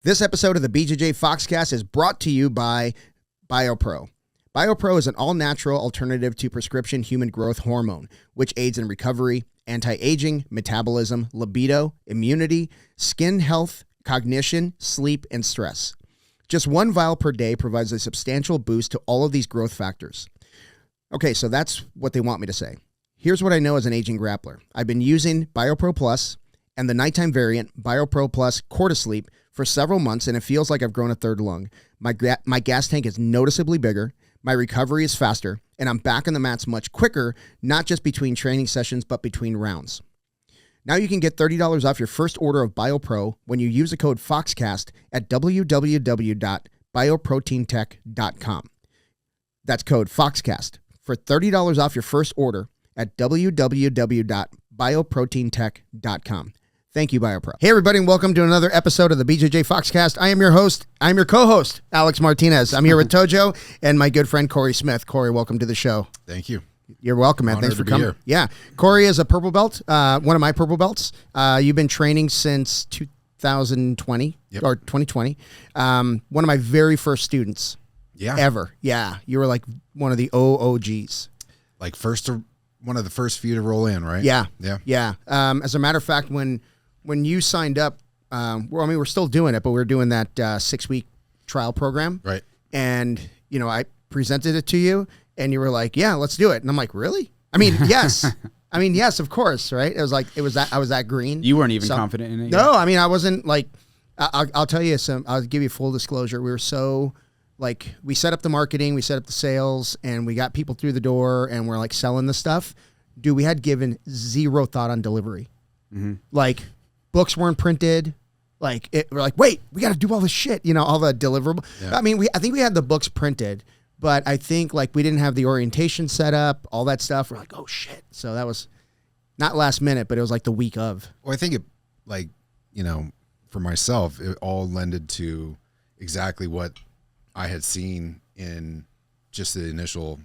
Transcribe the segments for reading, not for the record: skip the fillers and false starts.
This episode of the BJJ Foxcast is brought to you by BioPro. BioPro is an all-natural alternative to prescription human growth hormone, which aids in recovery, anti-aging, metabolism, libido, immunity, skin health, cognition, sleep, and stress. Just one vial per day provides a substantial boost to all of these growth factors. Okay, so that's what they want me to say. Here's what I know as an aging grappler. I've been using BioPro Plus and the nighttime variant, BioPro Plus Cortisleep, for several months, and it feels like I've grown a third lung. My gas tank is noticeably bigger, my recovery is faster, and I'm back on the mats much quicker, not just between training sessions, but between rounds. Now you can get $30 off your first order of BioPro when you use the code FOXCAST at www.bioproteintech.com. That's code FOXCAST for $30 off your first order at www.bioproteintech.com. Thank you, BioPro. Hey, everybody, and welcome to another episode of the BJJ Foxcast. I am your host. I'm your co-host, Alex Martinez. I'm here with Tojo and my good friend, Cory Smith. Cory, welcome to the show. Thank you. You're welcome, man. Thanks for coming. Here. Yeah. Cory is a purple belt, one of my purple belts. You've been training since 2020 or 2020. One of my very first students ever. Yeah. You were like one of the OGs. Like one of the first few to roll in, right? Yeah. As a matter of fact, when you signed up, we're still doing it, but we're doing that 6-week trial program. Right. And, I presented it to you and you were like, yeah, let's do it. And I'm like, really? I mean, yes. Yes, of course. Right. I was that green. You weren't even confident in it. No, I mean, I wasn't like, I'll tell you I'll give you full disclosure. We were so we set up the marketing, we set up the sales, and we got people through the door and we're like selling the stuff. Dude, we had given zero thought on delivery. Mm-hmm. Books weren't printed. We're like, wait, we got to do all this shit, all the deliverable. Yeah. I mean, I think we had the books printed, but I think we didn't have the orientation set up, all that stuff. We're like, oh shit. So that was not last minute, but it was like the week of. Well, I think it for myself, it all lended to exactly what I had seen in just the initial,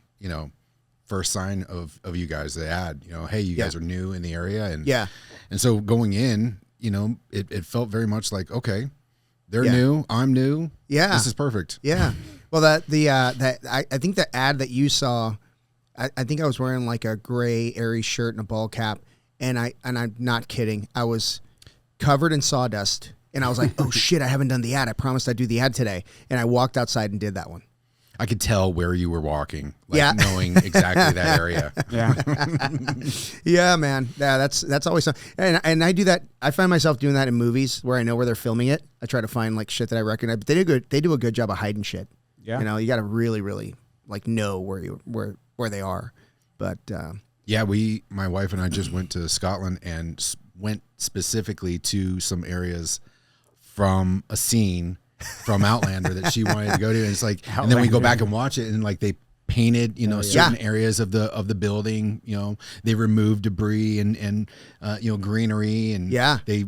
first sign of you guys, the ad, hey, you guys are new in the area. And so going in, it felt very much like, okay, they're new, I'm new. Yeah. This is perfect. Yeah. Well, I think the ad that you saw, I think I was wearing like a gray Ares shirt and a ball cap. And I'm not kidding. I was covered in sawdust and I was like, oh shit, I haven't done the ad. I promised I'd do the ad today. And I walked outside and did that one. I could tell where you were walking, knowing exactly that area. Yeah. Yeah, man. Yeah, that's always something. And I do that. I find myself doing that in movies where I know where they're filming it. I try to find shit that I recognize. But they do a good job of hiding shit. Yeah. You got to really, really know where they are. But my wife and I just went to Scotland and went specifically to some areas from a scene from Outlander that she wanted to go to, and it's like, Outlander. And then we go back and watch it, and they painted, certain areas of the building, they removed debris and greenery, and they,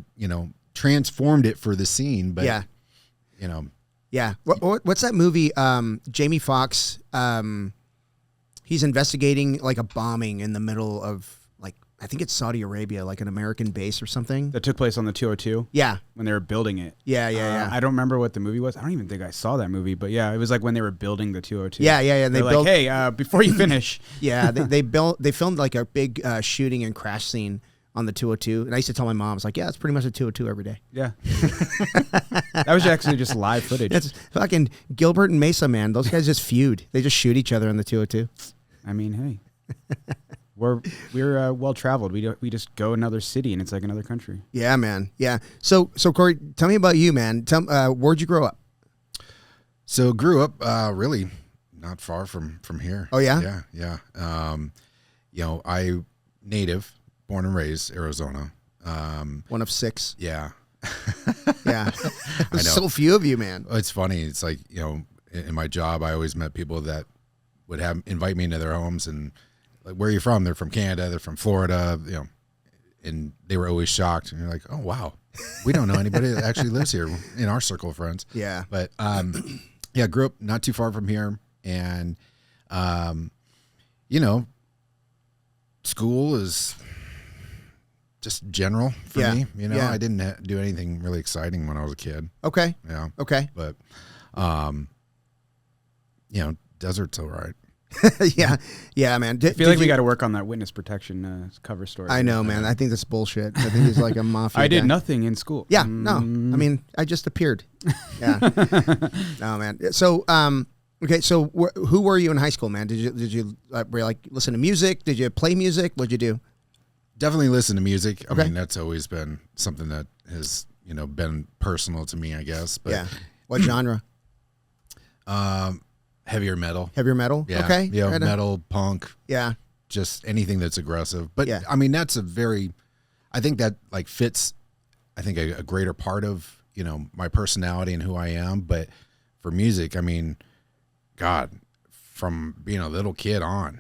transformed it for the scene, but what's that movie? Jamie Foxx, he's investigating a bombing in the middle of I think it's Saudi Arabia, an American base or something. That took place on the 202? Yeah. When they were building it. Yeah. I don't remember what the movie was. I don't even think I saw that movie, but yeah, it was when they were building the 202. Yeah. They built, hey, before you finish. Yeah, they filmed a big shooting and crash scene on the 202. And I used to tell my mom, I was like, yeah, it's pretty much a 202 every day. Yeah. That was actually just live footage. It's fucking Gilbert and Mesa, man. Those guys just feud. They just shoot each other on the 202. I mean, hey. We're well traveled. We just go another city and it's like another country. Yeah, man. Yeah. So Cory, tell me about you, man. Where'd you grow up? So grew up really not far from here. Oh yeah. Yeah. I native, born and raised Arizona. One of 6. Yeah. Yeah. There's so few of you, man. It's funny. It's like in my job, I always met people that would invite me into their homes and. Where are you from? They're from Canada. They're from Florida. And they were always shocked. And you're like, oh wow, we don't know anybody that actually lives here in our circle of friends. Yeah. But grew up not too far from here, and school is just general for Yeah. me. You know, Yeah. I didn't do anything really exciting when I was a kid. Okay. Yeah. Okay. But, you know, desert's all right. Yeah. Yeah, man. I feel like we got to work on that witness protection cover story. I know, man. I think that's bullshit. I think he's like a mafia I did guy. nothing in school. Yeah. No. I mean, I just appeared. Yeah. No, man. So, okay. So who were you in high school, man? Did you like listen to music? Did you play music? What'd you do? Definitely listen to music. Okay. I mean, that's always been something that has, you know, been personal to me, I guess. But Yeah. What genre? Heavier metal. Heavier metal? Yeah. Okay. Yeah. Right on. Metal, punk, Yeah. just anything that's aggressive. But Yeah. I mean, that's I think that like fits, I think a greater part of, you know, my personality and who I am. But for music, I mean, God, from being a little kid on,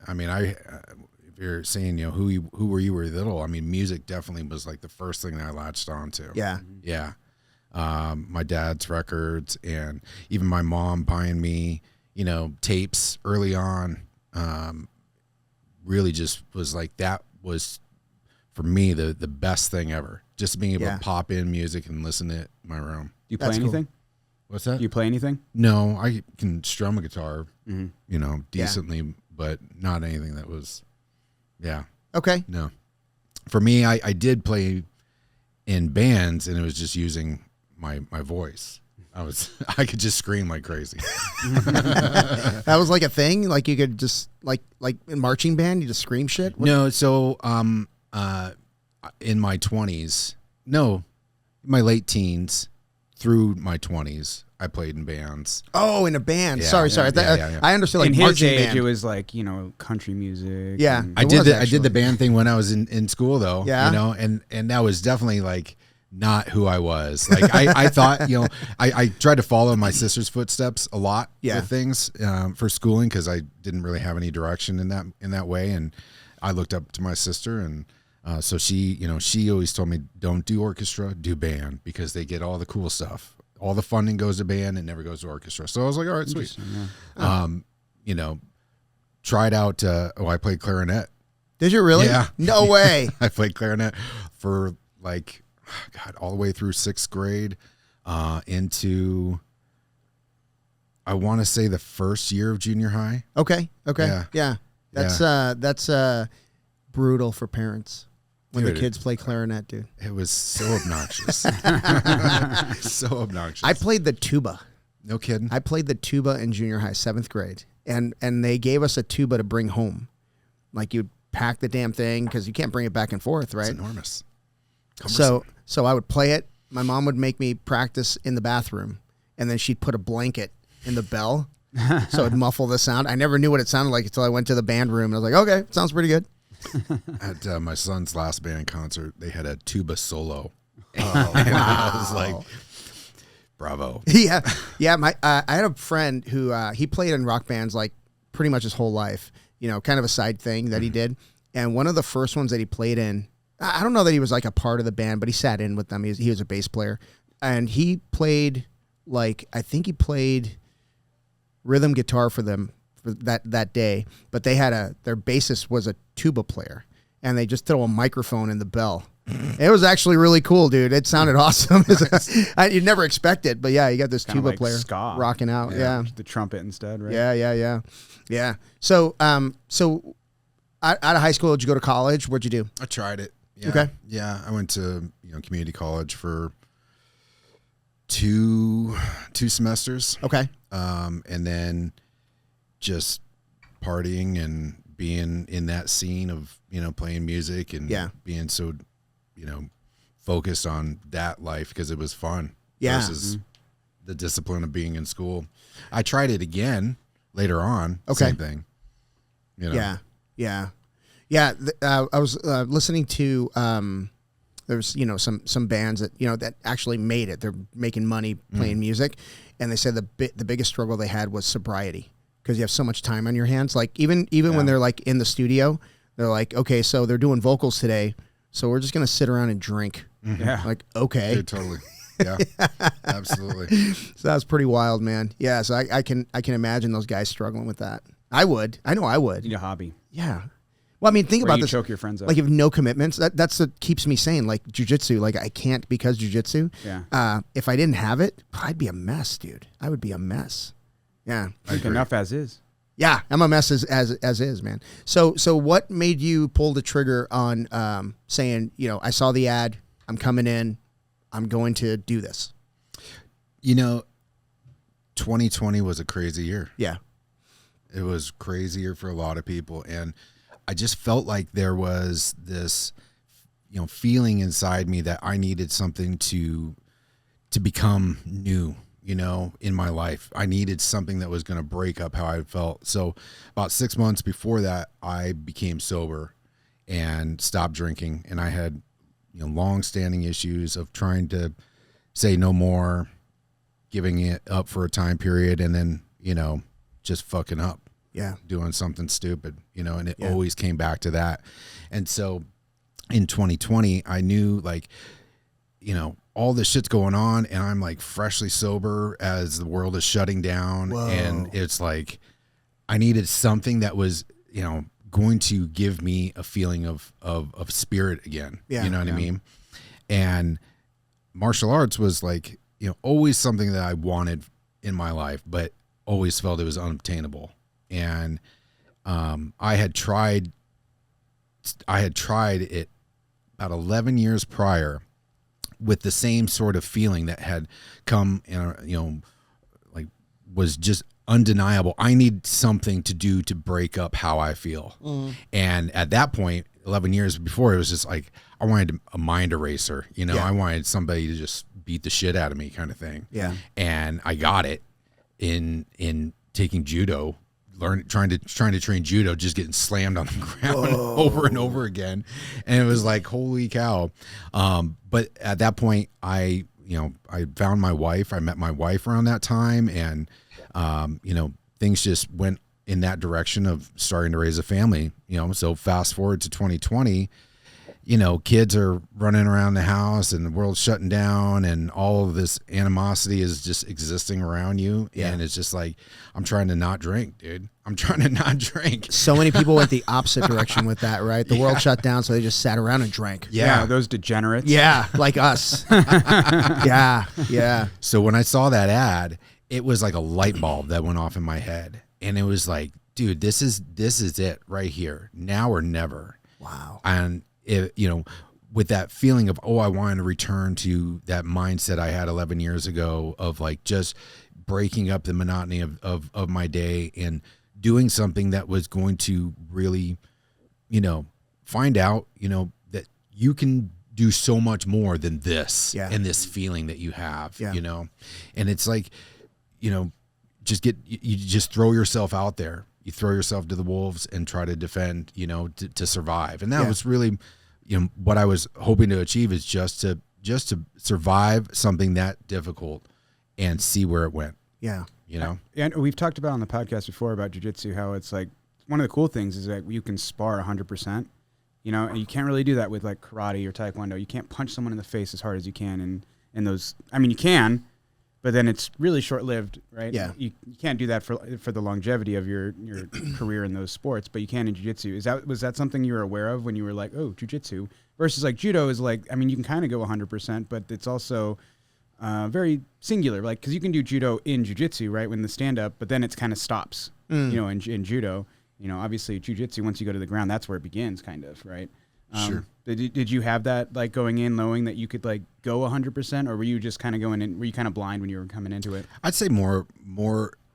I mean, if you're saying, you know, who were you little, I mean, music definitely was like the first thing that I latched onto. Yeah. Yeah. My dad's records and even my mom buying me, you know, tapes early on, really just was like, that was for me the best thing ever. Just being able Yeah. to pop in music and listen to it in my room. Do you play That's cool. anything? What's that? Do you play anything? No, I can strum a guitar, Mhm. you know, decently, but not anything that was, yeah, Okay. no. For me, I did play in bands, and it was just using my voice. I could just scream like crazy. That was like a thing? Like you could just, like in marching band, you just scream shit? What- No, so in my 20s, no, my late teens through my 20s, I played in bands. Oh, in a band. Yeah, Sorry. yeah. I understood like in his marching age, band. it was like, you know, country music. Yeah. and- I It did was I did actually. the band thing when I was in school though. Yeah. You know, and that was definitely like not who I was. Like I thought, you know, I tried to follow my sister's footsteps a lot Yeah. with things for schooling because I didn't really have any direction in that way, and I looked up to my sister, and so she always told me, don't do orchestra, do band, because they get all the cool stuff. All the funding goes to band and never goes to orchestra. So I was like, all right, sweet. Yeah. You know, tried out. I played clarinet. Did you really? Yeah. No way. I played clarinet for like, God, all the way through 6th grade into, I want to say the first year of junior high. Okay. Yeah. That's brutal for parents when Dude, the kids play clarinet, dude. It was so obnoxious. So obnoxious. I played the tuba. No kidding. I played the tuba in junior high, 7th grade. And they gave us a tuba to bring home. Like you'd pack the damn thing because you can't bring it back and forth, right? It's enormous. So I would play it. My mom would make me practice in the bathroom, and then she'd put a blanket in the bell so it'd muffle the sound. I never knew what it sounded like until I went to the band room, and I was like, okay, sounds pretty good. At my son's last band concert, they had a tuba solo. Oh, and I was like, bravo. Yeah. I had a friend who he played in rock bands like pretty much his whole life. You know, kind of a side thing that he did. And one of the first ones that he played in, I don't know that he was like a part of the band, but he sat in with them. He was a bass player, and he played I think he played rhythm guitar for them for that day. But they had their bassist was a tuba player, and they just throw a microphone in the bell. It was actually really cool, dude. It sounded awesome. You'd never expect it, but yeah, you got this Kinda tuba like player ska. rocking out. Yeah. The trumpet instead, right? Yeah. So out of high school, did you go to college? What'd you do? I tried it. Yeah. Okay. Yeah, I went to community college for two semesters. Okay. And then just partying and being in that scene of playing music and being so focused on that life because it was fun versus the discipline of being in school. I tried it again later on. Okay. Same thing. Yeah. I was listening to there's some bands that that actually made it. They're making money playing music, and they said the biggest struggle they had was sobriety because you have so much time on your hands. Like even when they're like in the studio, they're like, okay, so they're doing vocals today, so we're just gonna sit around and drink. Yeah. Like okay. Dude, totally. Yeah. Absolutely. So that's pretty wild, man. Yeah. So I can imagine those guys struggling with that. I would. I know I would. Need a hobby. Yeah. Well, I mean, think Where about you this. choke your friends up. Like, if no commitments, that's what keeps me sane. Like jiu-jitsu, like I can't because jiu-jitsu. Yeah. If I didn't have it, I'd be a mess, dude. I would be a mess. Yeah. Like enough as is. Yeah, I'm a mess as is, man. So what made you pull the trigger on saying, you know, I saw the ad, I'm coming in, I'm going to do this? You know, 2020 was a crazy year. Yeah. It was crazier for a lot of people. And I just felt like there was this, you know, feeling inside me that I needed something to become new, you know, in my life. I needed something that was going to break up how I felt. So about 6 months before that, I became sober and stopped drinking. And I had, you know, long-standing issues of trying to say no more, giving it up for a time period, and then, you know, just fucking up. Yeah. Doing something stupid, you know, and it always came back to that. And so in 2020, I knew, like, you know, all this shit's going on and I'm like freshly sober as the world is shutting down. Whoa. And it's like, I needed something that was, you know, going to give me a feeling of spirit again. Yeah. You know what I mean? And martial arts was like, you know, always something that I wanted in my life, but always felt it was unobtainable. And I had tried it about 11 years prior with the same sort of feeling that had come, you know, like was just undeniable. I need something to do to break up how I feel. And at that point, 11 years before, it was just like, I wanted a mind eraser, you know, I wanted somebody to just beat the shit out of me kind of thing. Yeah. And I got it in taking judo, trying to train judo, just getting slammed on the ground over and over again. And it was like, holy cow. But at that point, I found my wife. I met my wife around that time, and you know, things just went in that direction of starting to raise a family, you know. So fast forward to 2020, you know, kids are running around the house and the world's shutting down and all of this animosity is just existing around you. Yeah. And it's just like, I'm trying to not drink, dude. I'm trying to not drink. So many people went the opposite direction with that, right? The world shut down, so they just sat around and drank. Yeah, those degenerates. Yeah, like us. Yeah. So when I saw that ad, it was like a light bulb that went off in my head. And it was like, dude, this is it right here. Now or never. Wow. And it, you know, with that feeling of, I wanted to return to that mindset I had 11 years ago of like just breaking up the monotony of my day and doing something that was going to really, you know, find out, you know, that you can do so much more than this and this feeling that you have, you know. And it's like, you know, you just throw yourself out there. You throw yourself to the wolves and try to defend, you know, to survive. And that was really, you know, what I was hoping to achieve is just to survive something that difficult and see where it went. Yeah. You know? And we've talked about on the podcast before about jiu-jitsu, how it's like, one of the cool things is that you can spar 100%, you know, and you can't really do that with like karate or taekwondo. You can't punch someone in the face as hard as you can. And those, I mean, you can, but then it's really short-lived, right? Yeah. You can't do that for the longevity of your career in those sports, but you can in jiu-jitsu. Was that something you were aware of when you were like, oh, jiu-jitsu? Versus like judo is like, I mean, you can kind of go 100%, but it's also very singular, like, because you can do judo in jiu-jitsu, right, when the stand-up, but then it kind of stops, you know, in judo. You know, obviously jiu-jitsu, once you go to the ground, that's where it begins, kind of, right? Sure. Did you have that, like, going in knowing that you could like go 100%, or were you just kind of going in? Were you kind of blind when you were coming into it? I'd say more.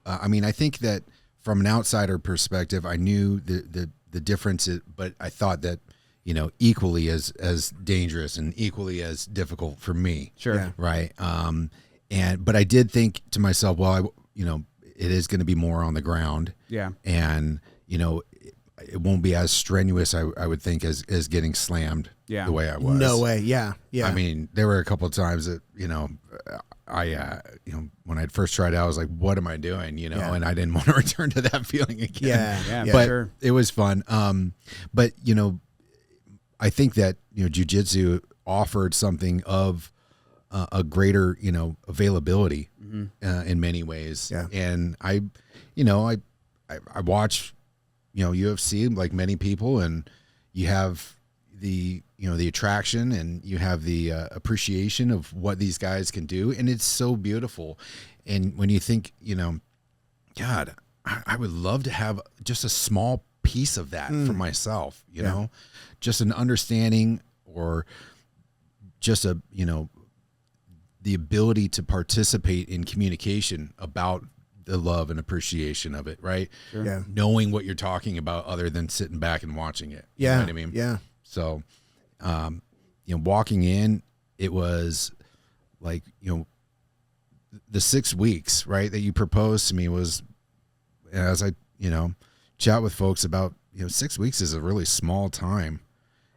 I mean, I think that from an outsider perspective, I knew the difference, but I thought that, you know, equally as dangerous and equally as difficult for me. Sure. Yeah. Right. But I did think to myself, well, you know, it is going to be more on the ground. Yeah. And, you know, it won't be as strenuous, I would think, as getting slammed the way I was. No way. Yeah. Yeah. I mean, there were a couple of times that, you know, you know, when I first tried out, I was like, what am I doing? You know, and I didn't want to return to that feeling again. Yeah. But sure. It was fun. But, you know, I think that, you know, jiu-jitsu offered something of a greater, you know, availability in many ways. Yeah. And I watch UFC like many people, and you have the attraction, and you have the appreciation of what these guys can do, and it's so beautiful. And when you think, God, I would love to have just a small piece of that for myself, you know, just an understanding, or just the ability to participate in communication about the love and appreciation of it, right? Sure. Yeah. Knowing what you're talking about other than sitting back and watching it. You know what I mean? Yeah. So, walking in, it was like, the 6 weeks, right, that you proposed to me was, as I, chat with folks about, 6 weeks is a really small time.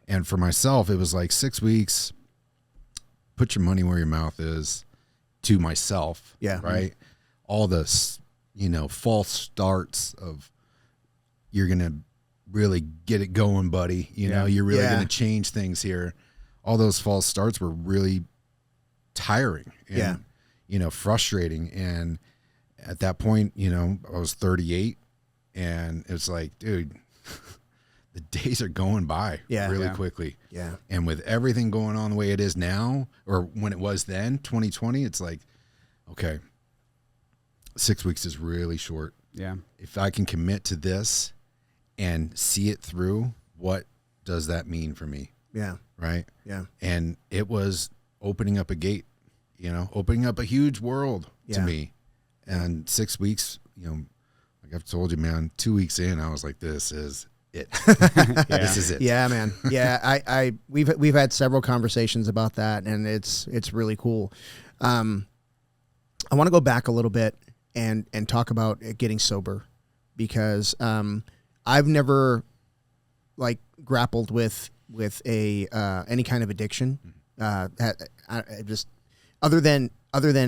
And for myself, it was like 6 weeks, put your money where your mouth is, to myself. Yeah. Right. All this, false starts of, you're going to really get it going, buddy. You're really going to change things here. All those false starts were really tiring and, frustrating. And at that point, I was 38, and it's like, dude, the days are going by really quickly. Yeah. And with everything going on the way it is now, or when it was then, 2020, it's like, okay, 6 weeks is really short. Yeah. If I can commit to this and see it through, what does that mean for me? Yeah. Right. Yeah. And it was opening up a gate, opening up a huge world to me. And 6 weeks, like I've told you, man, 2 weeks in, I was like, this is it. This is it. Yeah, man. Yeah. We've had several conversations about that, and it's really cool. I want to go back a little bit and talk about getting sober, because I've never like grappled with a any kind of addiction. I just other than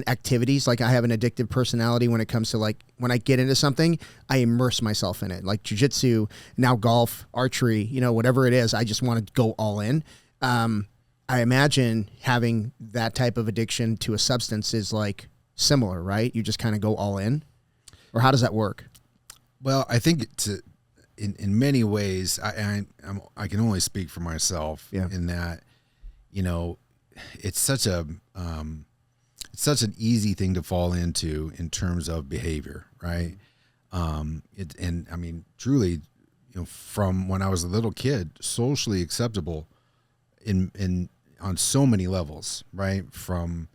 activities, like I have an addictive personality when it comes to, like, when I get into something, I immerse myself in it, like jiu-jitsu, now golf, archery, whatever it is, I just want to go all in. I imagine having that type of addiction to a substance is like similar, right? You just kind of go all in, or how does that work? Well, I think in many ways, I can only speak for myself in that, it's such an easy thing to fall into in terms of behavior, right? And I mean, truly, from when I was a little kid, socially acceptable in on so many levels, right? From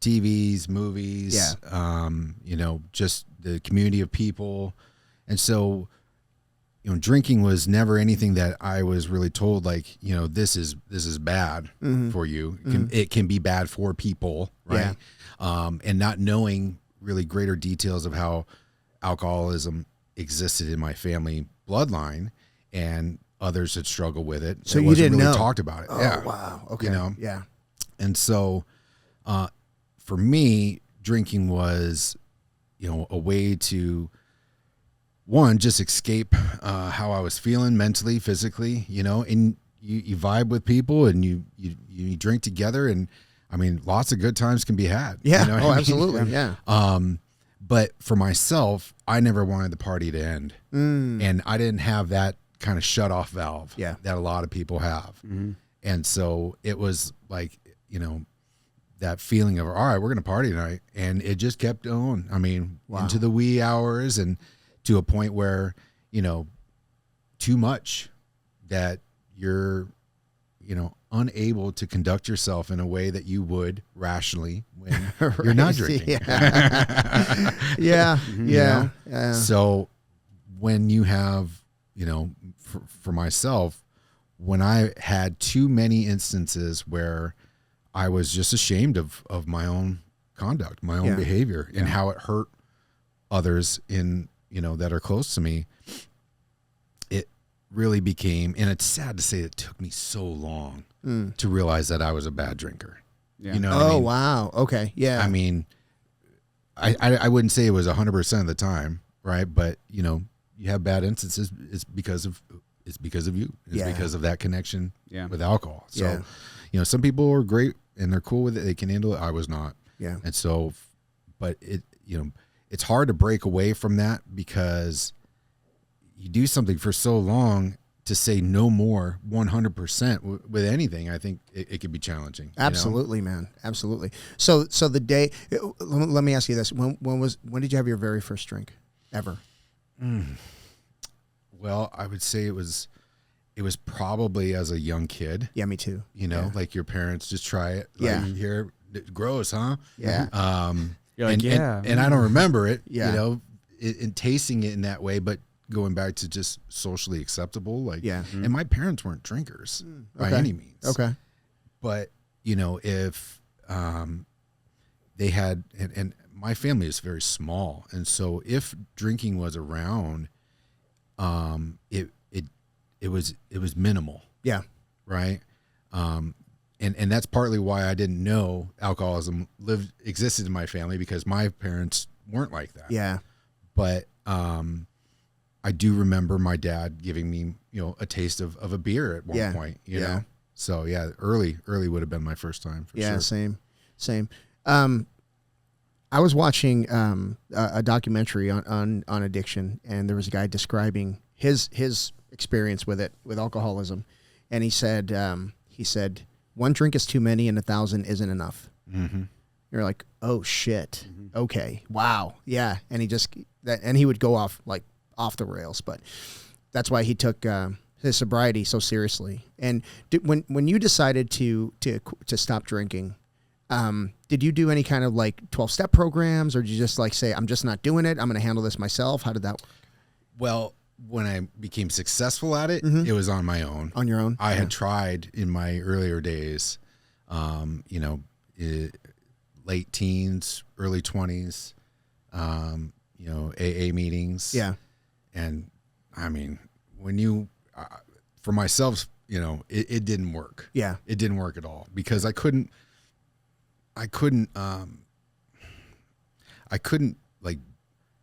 TVs, movies, just the community of people. And so, drinking was never anything that I was really told, like, this is bad for you. It can be bad for people, right? And not knowing really greater details of how alcoholism existed in my family bloodline, and others had struggled with it. So it you wasn't didn't really know. talked about it. Oh, Yeah. wow. Okay. Yeah. And so, for me, drinking was, a way to, one, just escape how I was feeling mentally, physically, and you vibe with people, and you drink together, and I mean, lots of good times can be had. Yeah. You know what I mean? Absolutely. Yeah. But for myself, I never wanted the party to end, and I didn't have that kind of shut off valve that a lot of people have. And so it was like, that feeling of, all right, we're going to party tonight. And it just kept going. I mean, into the wee hours, and to a point where, too much that you're, unable to conduct yourself in a way that you would rationally when you're not drinking. Yeah. So when you have, for myself, when I had too many instances where I was just ashamed of my own conduct, my own behavior, and how it hurt others in, that are close to me, it really became, and it's sad to say it took me so long to realize that I was a bad drinker. Yeah. You know what I mean? Wow. Okay. Yeah. I mean, I wouldn't say it was 100% of the time, right? But, you have bad instances. It's because of you. It's because of that connection with alcohol. So, some people are great and they're cool with it. They can handle it. I was not. Yeah. And so, but it's hard to break away from that, because, you do something for so long to say no more 100% with anything, I think it could be challenging. Absolutely, man. Absolutely. So the day, let me ask you this. When did you have your very first drink ever? Well, I would say it was probably as a young kid. Yeah, me too. Like your parents just try it. Like, here, gross, huh? Yeah. You're like, and I don't remember it, Yeah. In tasting it in that way, but going back to just socially acceptable, like, and my parents weren't drinkers by any means. Okay. But, if they had, and my family is very small. And so if drinking was around, it was minimal. Yeah. Right. And that's partly why I didn't know alcoholism existed in my family, because my parents weren't like that. Yeah. But, I do remember my dad giving me, a taste of a beer at one point, you know? So yeah, early would have been my first time. For sure. Same. I was watching a documentary on addiction, and there was a guy describing his experience with alcoholism, and he said one drink is too many and 1,000 isn't enough. Mm-hmm. You're like, oh shit, okay, wow, yeah, and he would go off the rails, but that's why he took his sobriety so seriously. And when you decided to stop drinking, did you do any kind of 12-step programs, or did you just say, I'm just not doing it, I'm going to handle this myself? How did that work? Well, when I became successful at it, it was on my own. On your own? I had tried in my earlier days, late teens, early 20s, AA meetings. Yeah. And I mean, for myself, it didn't work. Yeah. It didn't work at all, because I couldn't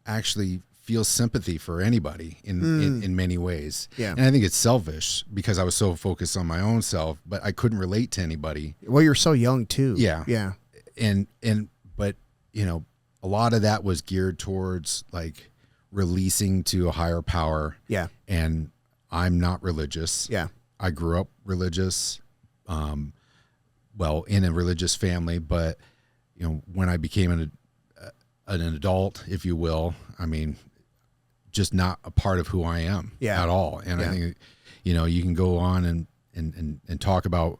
actually feel sympathy for anybody in many ways. Yeah. And I think it's selfish, because I was so focused on my own self, but I couldn't relate to anybody. Well, you're so young too. Yeah. Yeah. But a lot of that was geared towards releasing to a higher power. Yeah. And I'm not religious. Yeah. I grew up religious, in a religious family, but when I became an adult, if you will, I mean, just not a part of who I am at all. And I think, you can go on and talk about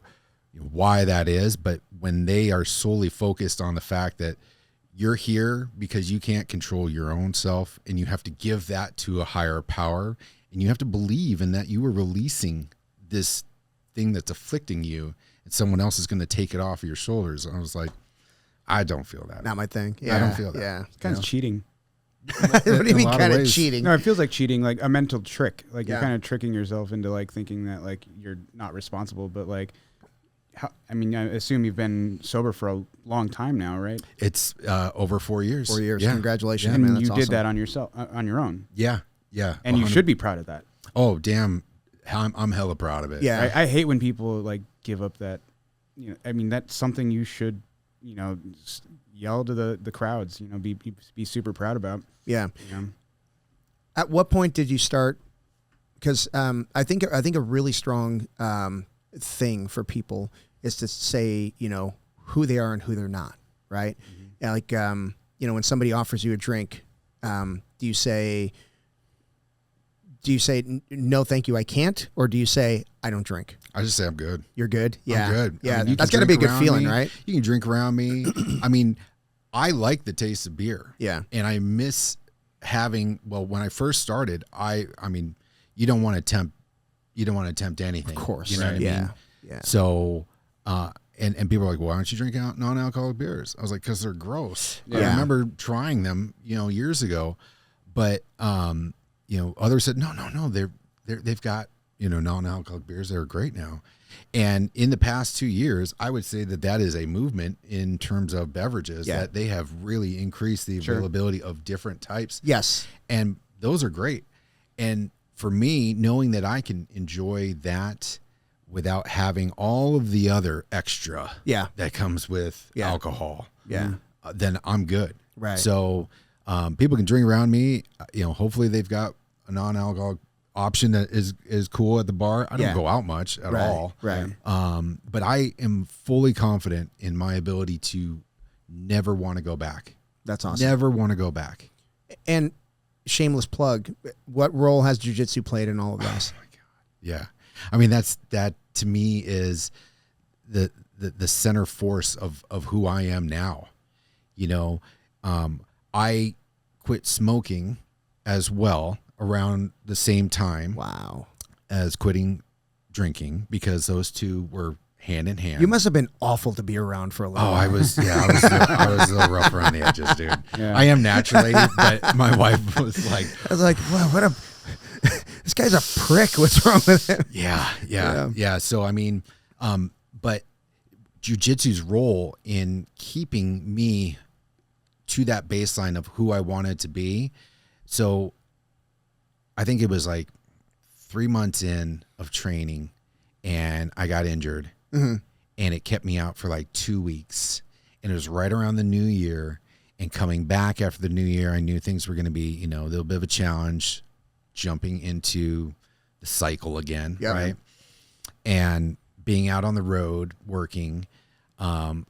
why that is, but when they are solely focused on the fact that you're here because you can't control your own self, and you have to give that to a higher power, and you have to believe in that you are releasing this thing that's afflicting you, and someone else is going to take it off of your shoulders. I was like, I don't feel that. Not my thing. Yeah. I don't feel that. Yeah. It's kind of cheating. What do you mean kind of cheating? No, it feels like cheating, like a mental trick. Like you're kind of tricking yourself into thinking that you're not responsible, but I assume you've been sober for a long time now, right? It's over 4 years. 4 years. Yeah. Congratulations, and man. That's you awesome. did that on yourself, on your own. Yeah. Yeah. And 100%. You should be proud of that. Oh, damn. I'm hella proud of it. Yeah. I hate when people give up that, that's something you should, yell to the crowds, be super proud about. Yeah. At what point did you start? Because I think a really strong thing for people is to say, who they are and who they're not, right? Mm-hmm. When somebody offers you a drink, do you say no, thank you, I can't, or do you say I don't drink? I just say I'm good. You're good. Yeah, I'm good. Yeah, that's got to be a good feeling, right? You can drink around me. I mean, I like the taste of beer. Yeah, and I miss having. Well, when I first started, I mean, you don't want to tempt anything. Of course, you know what I mean? Yeah. So, and people are like, well, why don't you drink non-alcoholic beers? I was like, because they're gross. Yeah. I remember trying them, years ago, but others said, no, they've got non-alcoholic beers that are great now. And in the past 2 years, I would say that is a movement in terms of beverages, that they have really increased the availability of different types. Yes. And those are great. And for me, knowing that I can enjoy that without having all of the other extra that comes with alcohol, then I'm good. Right. So people can drink around me. Hopefully they've got a non-alcoholic option that is cool at the bar. I don't go out much at all. Right. But I am fully confident in my ability to never want to go back. That's awesome. Never want to go back. And shameless plug, what role has jiu-jitsu played in all of this? Oh my God. Yeah. I mean, that to me is the center force of who I am now. You know, I quit smoking as well around the same time. Wow. As quitting drinking, because those two were hand in hand. You must have been awful to be around for a little while. I was a little rough around the edges, dude. Yeah. I am naturally, but my wife was like, I was like, wow, this guy's a prick. What's wrong with him? Yeah. So, I mean, but jiu-jitsu's role in keeping me to that baseline of who I wanted to be. So I think it was like 3 months in of training and I got injured. Mm-hmm. And it kept me out for like 2 weeks. And it was right around the new year. And coming back after the new year, I knew things were going to be, a little bit of a challenge, jumping into the cycle again, right? And being out on the road working,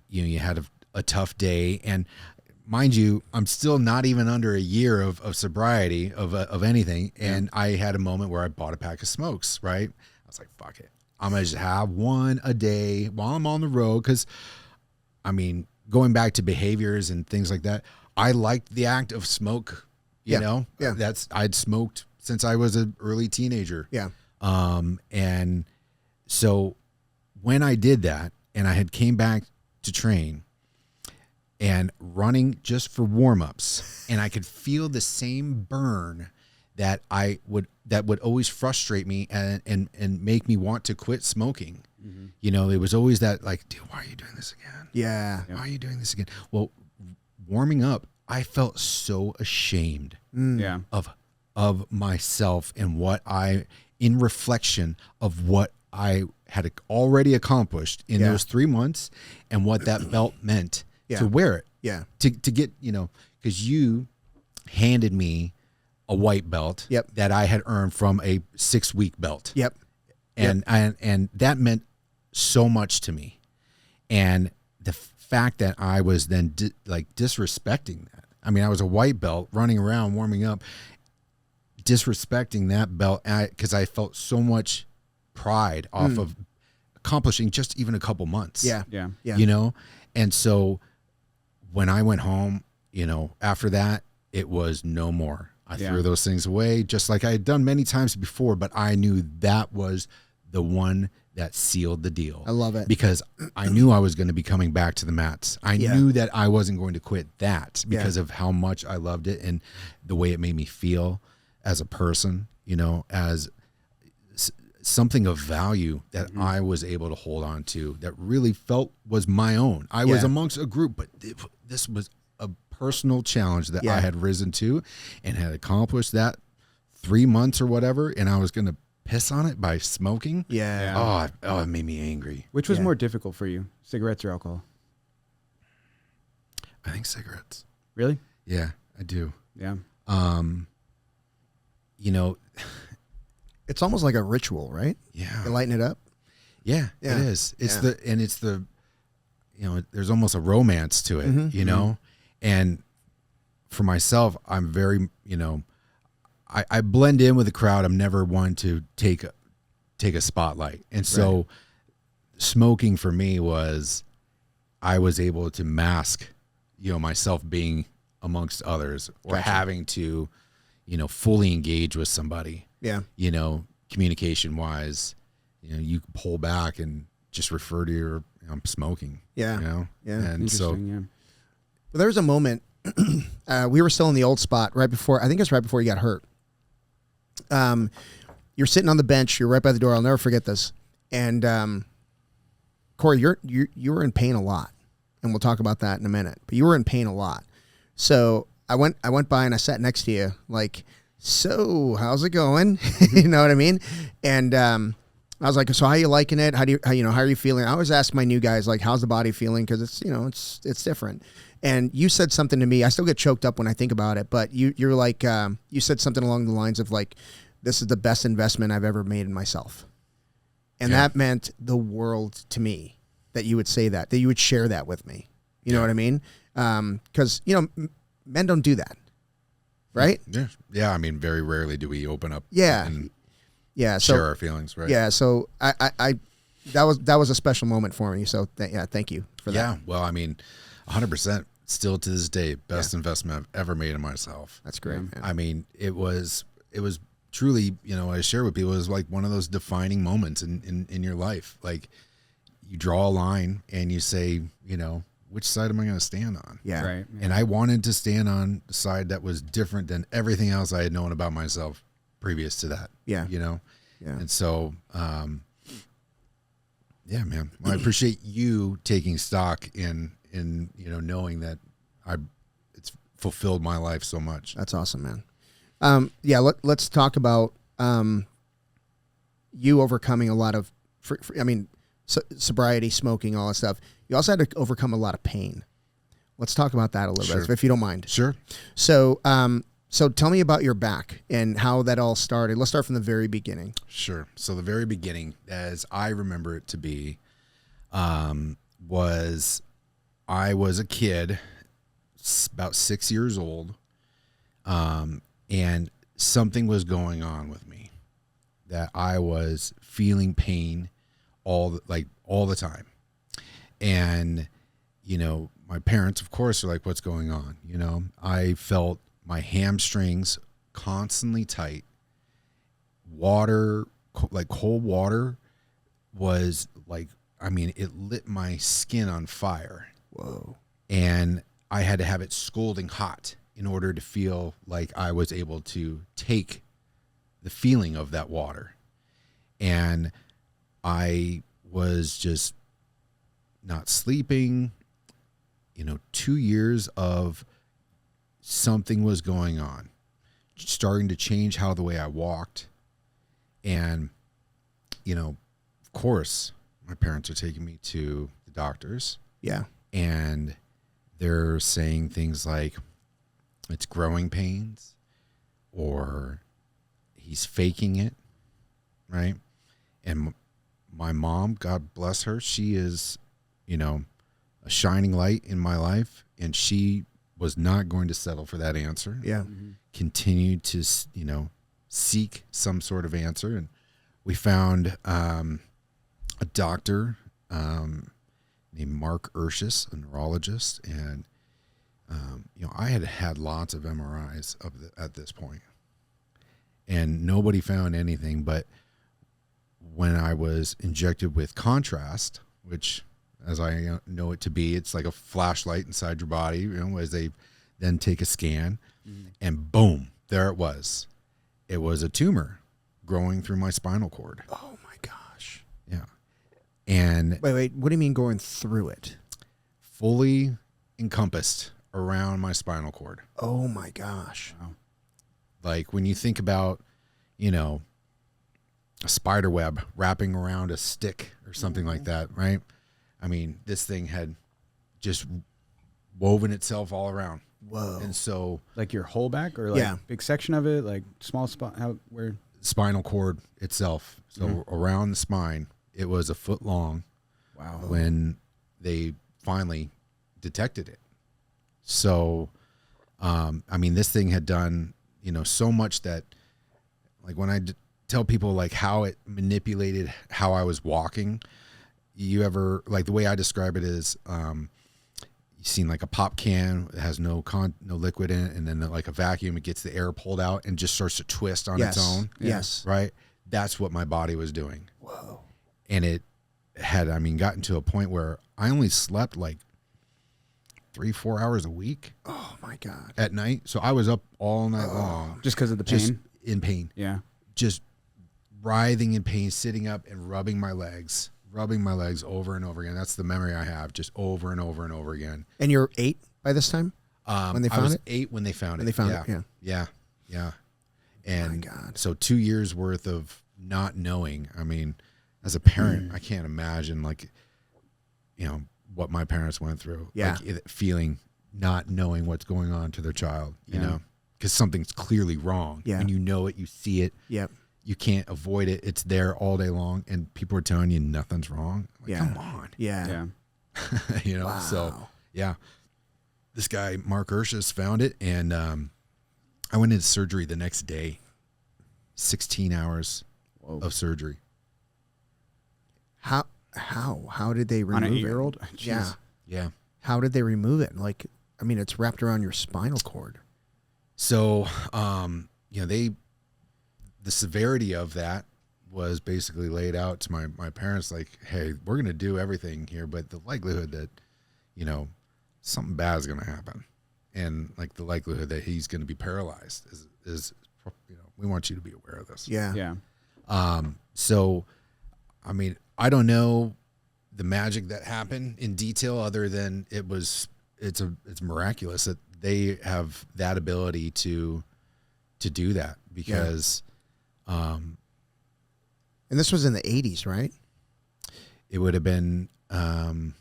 you had a tough day. And mind you, I'm still not even under a year of sobriety of anything. And I had a moment where I bought a pack of smokes, right? I was like, fuck it. I'm going to just have one a day while I'm on the road. Because, I mean, going back to behaviors and things like that, I liked the act of smoke, you know? Yeah. I'd smoked since I was an early teenager. Yeah. And so when I did that and I had came back to train and running just for warm-ups, and I could feel the same burn that would always frustrate me and make me want to quit smoking. Mm-hmm. It was always that, like, dude, why are you doing this again? Yeah. Why are you doing this again? Well, warming up, I felt so ashamed of myself and in reflection of what I had already accomplished in those 3 months and what that belt meant to wear it. Yeah. To get, because you handed me a white belt that I had earned from a 6-week belt. Yep. And that meant so much to me. And the fact that I was then disrespecting that. I mean, I was a white belt running around, warming up, disrespecting that belt because I felt so much pride off of accomplishing just even a couple months. Yeah. And so when I went home, after that, it was no more. I threw those things away just like I had done many times before, but I knew that was the one that sealed the deal. I love it. Because I knew I was going to be coming back to the mats. I knew that I wasn't going to quit that because of how much I loved it and the way it made me feel as a person, as something of value that I was able to hold on to that really felt was my own. I was amongst a group, but this was a personal challenge that I had risen to and had accomplished that 3 months or whatever, and I was going to piss on it by smoking. Yeah. Oh, it made me angry. Which was more difficult for you, cigarettes or alcohol? I think cigarettes. Really? Yeah, I do. Yeah. It's almost like a ritual, right? Yeah. You lighten it up. Yeah, it is. It's there's almost a romance to it, And for myself, I'm very, I blend in with the crowd. I'm never one to take a spotlight. And so smoking for me was, I was able to mask, myself being amongst others or having to, fully engage with somebody. Yeah. Communication wise, you pull back and just refer to I'm smoking. Yeah. Yeah. And so there was a moment, we were still in the old spot right before you got hurt. You're sitting on the bench. You're right by the door. I'll never forget this. And Cory, you were in pain a lot, and we'll talk about that in a minute. But you were in pain a lot. So I went by and I sat next to you, like, so how's it going? You know what I mean? And I was like, so how you liking it? How are you feeling? I always ask my new guys, like, how's the body feeling? Because it's different. And you said something to me. I still get choked up when I think about it, but you're like, you said something along the lines of like, this is the best investment I've ever made in myself. And that meant the world to me that you would say that you would share that with me. You know what I mean? Because, men don't do that. Right? Yeah. Yeah. I mean, very rarely do we open up. And so, share our feelings. Right. Yeah. So that was a special moment for me. So thank you for that. Yeah. Well, I mean, 100% still to this day, best investment I've ever made in myself. That's great. Man. I mean, it was truly, I share with people, it was like one of those defining moments in your life. Like you draw a line and you say, which side am I going to stand on? Yeah. Right. Yeah. And I wanted to stand on the side that was different than everything else I had known about myself previous to that. Yeah. Yeah. And so, yeah, man, well, I appreciate you taking stock in knowing that it's fulfilled my life so much. That's awesome, man. Let's talk about you overcoming a lot of, sobriety, smoking, all that stuff. You also had to overcome a lot of pain. Let's talk about that a little bit, if you don't mind. Sure. So tell me about your back and how that all started. Let's start from the very beginning. Sure. So the very beginning, as I remember it to be, was I was a kid, about 6 years old, and something was going on with me that I was feeling pain all the time. And, my parents, of course, are like, what's going on? I felt my hamstrings constantly tight. Water, like cold water, was like, it lit my skin on fire. Whoa. And I had to have it scalding hot in order to feel like I was able to take the feeling of that water. And I was just not sleeping, 2 years of something was going on, starting to change how the way I walked. And, of course, my parents are taking me to the doctors. Yeah. And they're saying things like, it's growing pains, or he's faking it, right? And my mom, God bless her, she is, a shining light in my life, and she was not going to settle for that answer. Yeah. Mm-hmm. Continued to, seek some sort of answer. And we found a doctor named Mark Urshus, a neurologist. And, I had lots of MRIs at this point, and nobody found anything. But when I was injected with contrast, which, as I know it to be, it's like a flashlight inside your body, as they then take a scan, and boom, there it was. It was a tumor growing through my spinal cord. Oh my gosh. Yeah. And wait, what do you mean going through it? Fully encompassed around my spinal cord. Oh my gosh. Wow. Like when you think about, a spider web wrapping around a stick or something like that, right? This thing had just woven itself all around. Whoa. And so, Like your whole back, or like big section of it, like small spot, where? Spinal cord itself. So around the spine, it was a foot long. Wow. When they finally detected it. So, this thing had done, so much that, like, when I tell people like how it manipulated how I was walking, you ever, like, the way I describe it is, you've seen like a pop can that has no liquid in it, and then like a vacuum, it gets the air pulled out and just starts to twist on its own. Yes. Right. That's what my body was doing. Whoa. And it had, gotten to a point where I only slept like 3-4 hours a week. Oh my God. At night. So I was up all night long. Just because of the pain? Just in pain. Yeah. Just writhing in pain, sitting up and rubbing my legs over and over again. That's the memory I have, just over and over and over again. And you're 8 by this time? When they found I was it? 8 when they found it. When they found it, yeah. Yeah. And my God. so 2 years worth of not knowing. as a parent, I can't imagine like, you know, what my parents went through. Yeah. Like feeling, not knowing what's going on to their child, you know, because something's clearly wrong. Yeah. And you know it, you see it. Yep. You can't avoid it. It's there all day long. And people are telling you nothing's wrong. Like, come on. Yeah. You know, so yeah. This guy, Mark Urshus, found it. And I went into surgery the next day. 16 hours of surgery. How did they remove on an it? 8-year-old? Yeah. Yeah. How did they remove it? Like, I mean, it's wrapped around your spinal cord. So, you know, the severity of that was basically laid out to my parents, like, hey, we're going to do everything here, but the likelihood that, you know, something bad is going to happen. And like the likelihood that he's going to be paralyzed is, you know, we want you to be aware of this. Yeah. Yeah. So, I mean, I don't know the magic that happened in detail other than it's miraculous that they have that ability to do that because, And this was in the 80s, right? it would have been, it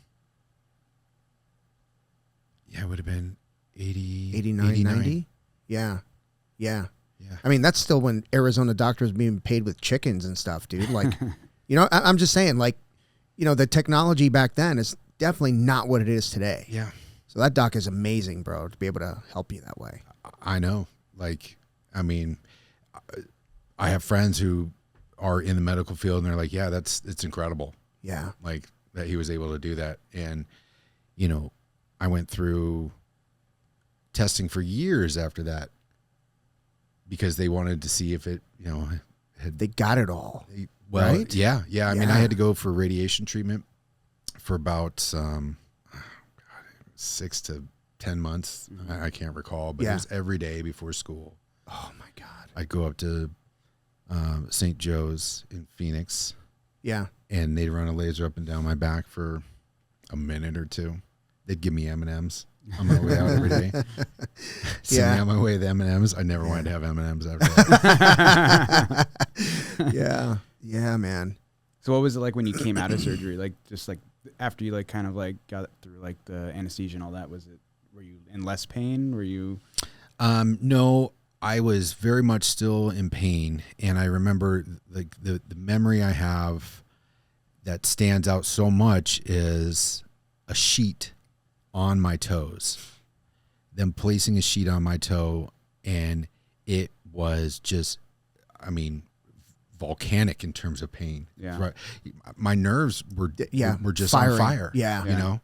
would have been 89, 90? Yeah. Yeah. I mean, that's still when Arizona doctors being paid with chickens and stuff, dude. Like, you know, I'm just saying, like, you know, the technology back then is definitely not what it is today. Yeah. So that doc is amazing, bro, to be able to help you that way. I know. Like, I mean, I have friends who are in the medical field and they're like, yeah, it's incredible. Yeah. Like that he was able to do that. And, you know, I went through testing for years after that because they wanted to see if it, you know, They got it all. well, right? yeah. I mean, I had to go for radiation treatment for about 6 to 10 months. I can't recall, but it was every day before school. Oh my God. I'd go up to St. Joe's in Phoenix. Yeah. And they'd run a laser up and down my back for a minute or two. They'd give me M&Ms on my way out every day. Send me on my way with M&Ms. I never wanted to have M&Ms after that. Yeah, man. So what was it like when you came out of surgery? Like just like after you like kind of like got through like the anesthesia and all that, were you in less pain? Were you? No, I was very much still in pain. And I remember like the memory I have that stands out so much is a sheet on my toes, them placing a sheet on my toe. And it was just, I mean, volcanic in terms of pain. Yeah. Right. My nerves were just Firing. on fire. Yeah. You know?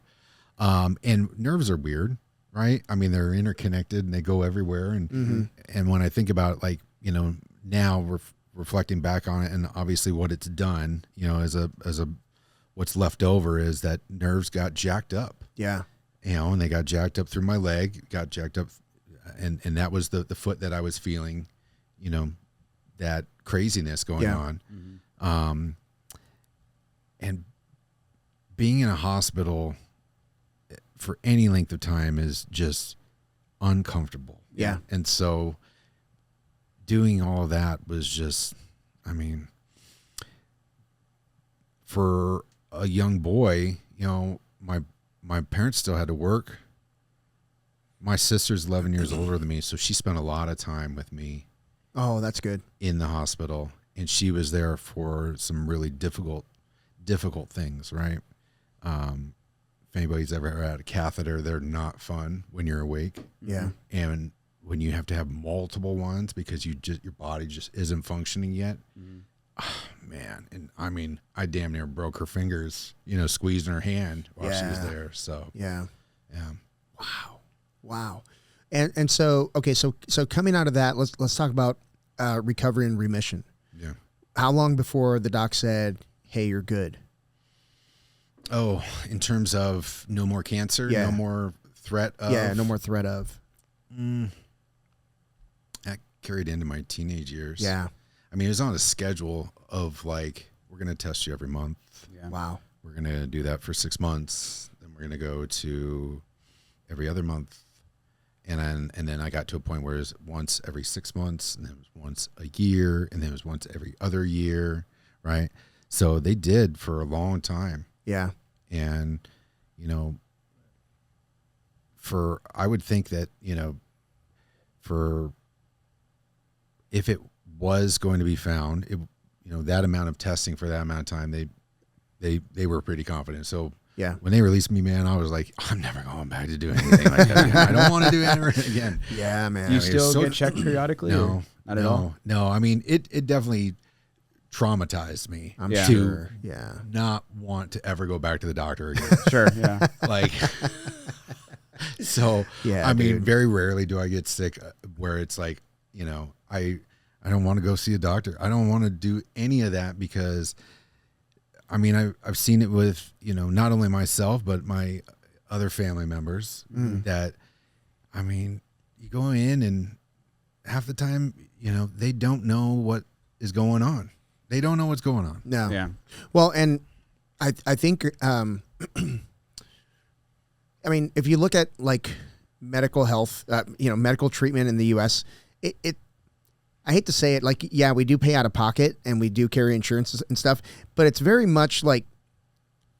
And nerves are weird, right? I mean, they're interconnected and they go everywhere. And, and when I think about it, like, you know, now reflecting back on it and obviously what it's done, you know, as a, what's left over is that nerves got jacked up. Yeah. You know, and they got jacked up through my leg, got jacked up. And that was the foot that I was feeling, you know, that craziness going on. And being in a hospital for any length of time is just uncomfortable. Yeah. And so doing all that was just, I mean, for a young boy, you know, my parents still had to work. My sister's 11 years older than me, so she spent a lot of time with me. Oh, that's good. In the hospital, and she was there for some really difficult things, right? If anybody's ever had a catheter, they're not fun when you're awake. Yeah. And when you have to have multiple ones because your body just isn't functioning yet. Oh, man. And I mean, I damn near broke her fingers, you know, squeezing her hand while she was there. So yeah. Wow. And so, okay, so coming out of that, let's talk about recovery and remission. Yeah. How long before the doc said, "Hey, you're good"? Oh, in terms of no more cancer, no more threat of. Yeah, no more threat of. That carried into my teenage years. Yeah. I mean, it was on a schedule of like, we're going to test you every month. Yeah. Wow. We're going to do that for 6 months. Then we're going to go to every other month. And then I got to a point where it was once every 6 months, and then it was once a year, and then it was once every other year, right? So they did for a long time. Yeah. And, I would think that, if it was going to be found, that amount of testing for that amount of time, they were pretty confident. So yeah, when they released me, man, I was like, I'm never going back to do anything like that again. I don't want to do it again. Yeah, man. Do you still get checked periodically? No, not at all. No, I mean, it definitely traumatized me I'm to sure. not want to ever go back to the doctor again. Sure, yeah. Like, so, yeah, I mean, dude. very rarely do I get sick where it's like, I don't want to go see a doctor. I don't want to do any of that because, I mean, I've seen it with, not only myself, but my other family members that, I mean, you go in and half the time, they don't know what is going on. They don't know what's going on. No. Yeah. Well, and I think, I mean, if you look at like medical health, medical treatment in the U.S., I hate to say it, like, yeah, we do pay out of pocket and we do carry insurance and stuff, but it's very much like,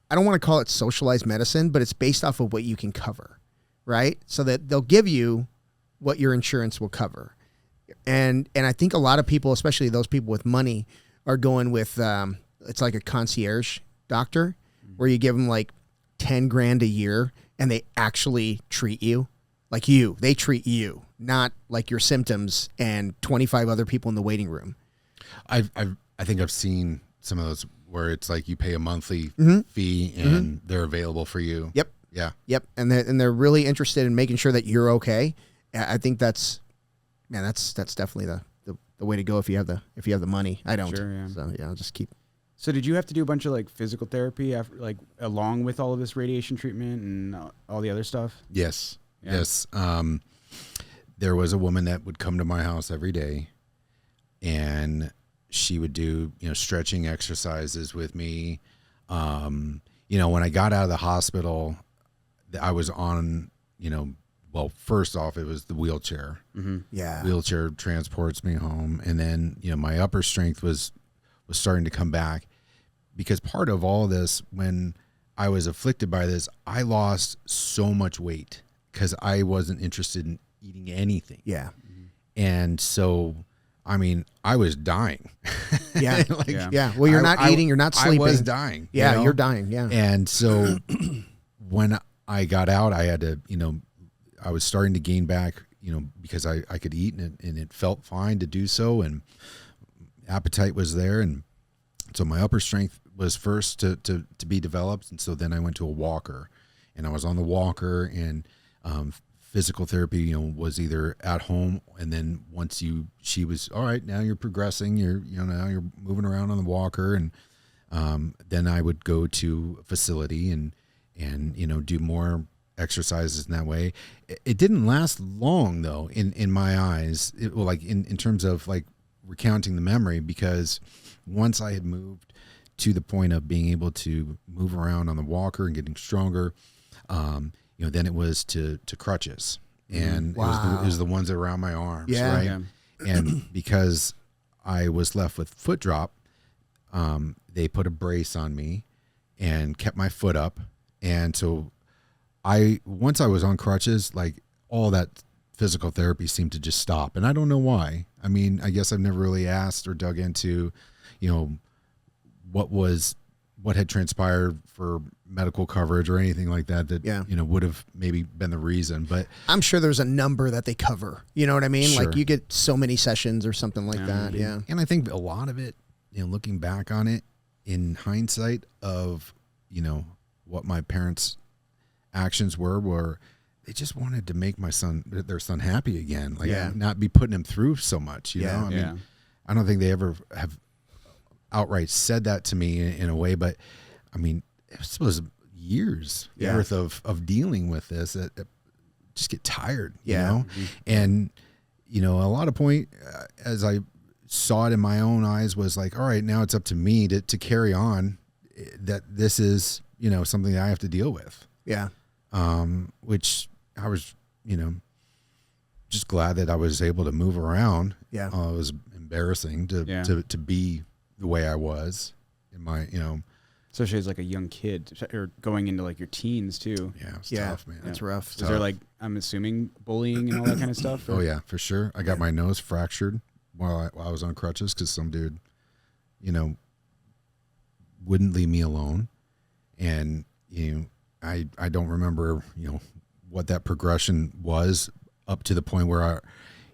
I don't want to call it socialized medicine, but it's based off of what you can cover, right? So that they'll give you what your insurance will cover. And I think a lot of people, especially those people with money, are going with, it's like a concierge doctor where you give them like 10 grand a year and they actually treat you. Like they treat you, not like your symptoms and 25 other people in the waiting room. I think I've seen some of those where it's like you pay a monthly fee and they're available for you. Yep. Yeah. Yep. And they're really interested in making sure that you're okay. I think that's definitely the way to go if you have the money. I don't. Sure, yeah. So yeah, I'll just keep. So did you have to do a bunch of like physical therapy after, like, along with all of this radiation treatment and all the other stuff? Yes. Yeah. Yes. There was a woman that would come to my house every day and she would do, stretching exercises with me. When I got out of the hospital, I was on, well, first off, it was the wheelchair. Mm-hmm. Yeah. Wheelchair transports me home. And then, my upper strength was starting to come back because part of all this, when I was afflicted by this, I lost so much weight because I wasn't interested in eating anything. Yeah. And so, I mean, I was dying. Yeah. Yeah. Yeah. Well, you're not eating. You're not sleeping. I was dying. Yeah. You're dying. Yeah. And so when I got out, I had to, I was starting to gain back, because I could eat and it felt fine to do so. And appetite was there. And so my upper strength was first to be developed. And so then I went to a walker and I was on the walker and, physical therapy, was either at home. And then once she was, all right, now you're progressing, now you're moving around on the walker. And, then I would go to a facility and do more exercises in that way. It didn't last long though, in my eyes, in terms of like recounting the memory, because once I had moved to the point of being able to move around on the walker and getting stronger, then it was to crutches, and Wow. it was the ones around my arms, Yeah. right? Yeah. And because I was left with foot drop, they put a brace on me and kept my foot up. And so once I was on crutches, like all that physical therapy seemed to just stop. And I don't know why. I mean, I guess I've never really asked or dug into, what had transpired for medical coverage or anything like that Yeah. would have maybe been the reason. But I'm sure there's a number that they cover. You know what I mean? Sure. Like you get so many sessions or something like Yeah, that. maybe. Yeah. And I think a lot of it, looking back on it in hindsight of, what my parents' actions were they just wanted to make their son happy again. Like Yeah. not be putting him through so much, Yeah. know? I Yeah. mean, I don't think they ever have outright said that to me in a way, but I mean, it was years Yeah. worth of dealing with this that just get tired, Yeah. you know? And, a lot of point, as I saw it in my own eyes, was like, all right, now it's up to me to carry on, that this is, something that I have to deal with. Yeah. Which I was, just glad that I was able to move around. Yeah. It was embarrassing Yeah. to be the way I was. in my, Especially as like a young kid or going into like your teens too. Yeah, it's tough, man. That's rough. Is there like, I'm assuming, bullying and all that kind of stuff? Or? Oh yeah, for sure. I got my nose fractured while I was on crutches because some dude, wouldn't leave me alone. And, I don't remember, what that progression was up to the point where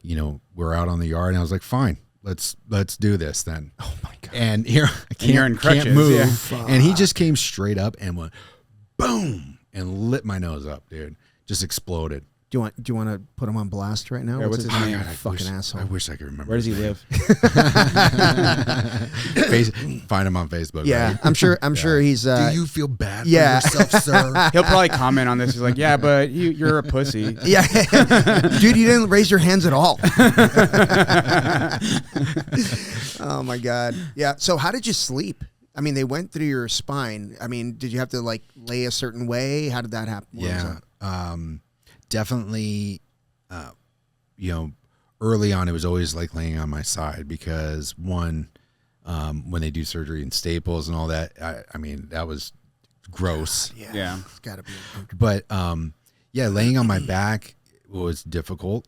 we're out on the yard and I was like, fine, let's do this then. Oh my God. And here I can't move. And he just came straight up and went boom and lit my nose up, dude. Just exploded. Do you want to put him on blast right now? Yeah, what's his name? God, fucking asshole. I wish I could remember. Where does he live? Find him on Facebook. Yeah, right? I'm sure he's. Do you feel bad for yourself, sir? He'll probably comment on this. He's like, yeah, but you're a pussy. Yeah, dude, you didn't raise your hands at all. Oh my God. Yeah. So how did you sleep? I mean, they went through your spine. I mean, did you have to like lay a certain way? How did that happen? Definitely, early on, it was always like laying on my side because one, when they do surgery and staples and all that, I mean, that was gross. Yeah. It's gotta be. But, laying on my back was difficult.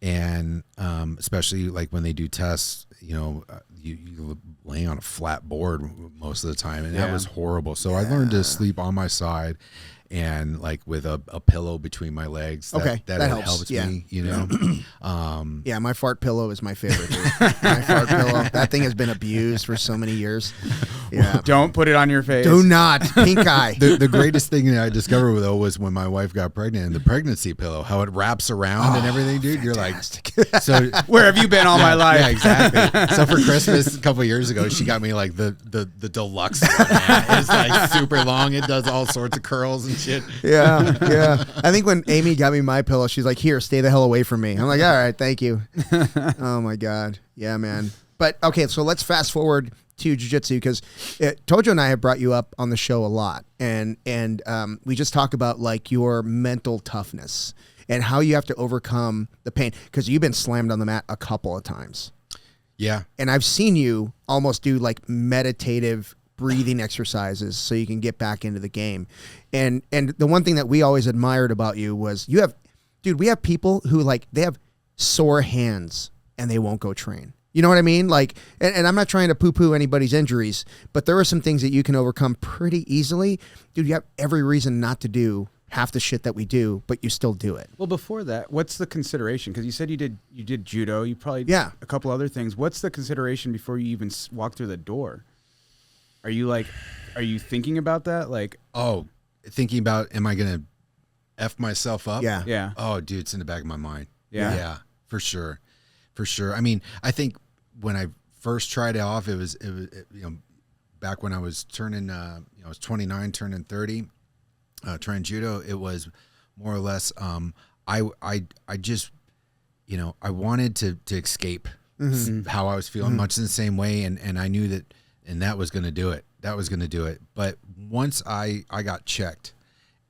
And, especially like when they do tests, you laying on a flat board most of the time. And that was horrible. So I learned to sleep on my side. And like with a pillow between my legs. That helps me, Yeah, my fart pillow is my favorite. My fart pillow. That thing has been abused for so many years. Yeah. Don't put it on your face. Do not. Pink eye. The greatest thing that I discovered though was when my wife got pregnant and the pregnancy pillow, how it wraps around and everything, dude. Fantastic. You're like, so where have you been all my life? Yeah, exactly. So for Christmas a couple of years ago, she got me like the deluxe one, man. It's like super long. It does all sorts of curls and shit. Yeah. I think when Amy got me my pillow, she's like, here, stay the hell away from me. I'm like, all right, thank you. Oh my God. Yeah, man. But okay, so let's fast forward to jiu-jitsu because Tojo and I have brought you up on the show a lot. And we just talk about like your mental toughness and how you have to overcome the pain because you've been slammed on the mat a couple of times. Yeah. And I've seen you almost do like meditative breathing exercises so you can get back into the game. And the one thing that we always admired about you was we have people who like, they have sore hands and they won't go train. You know what I mean? Like, and I'm not trying to poo-poo anybody's injuries, but there are some things that you can overcome pretty easily. Dude, you have every reason not to do half the shit that we do, but you still do it. Well, before that, what's the consideration? Because you said you did judo, you probably did a couple other things. What's the consideration before you even walk through the door? Are you thinking about that? Like, thinking about, am I going to F myself up? Yeah. Yeah. Oh, dude, it's in the back of my mind. Yeah. Yeah, for sure. For sure. I mean, I think when I first tried it off, it was back when I was turning, I was 29, turning 30, trying judo, it was more or less, I just, I wanted to escape how I was feeling much in the same way. And I knew that, and that was going to do it. That was going to do it. But once I got checked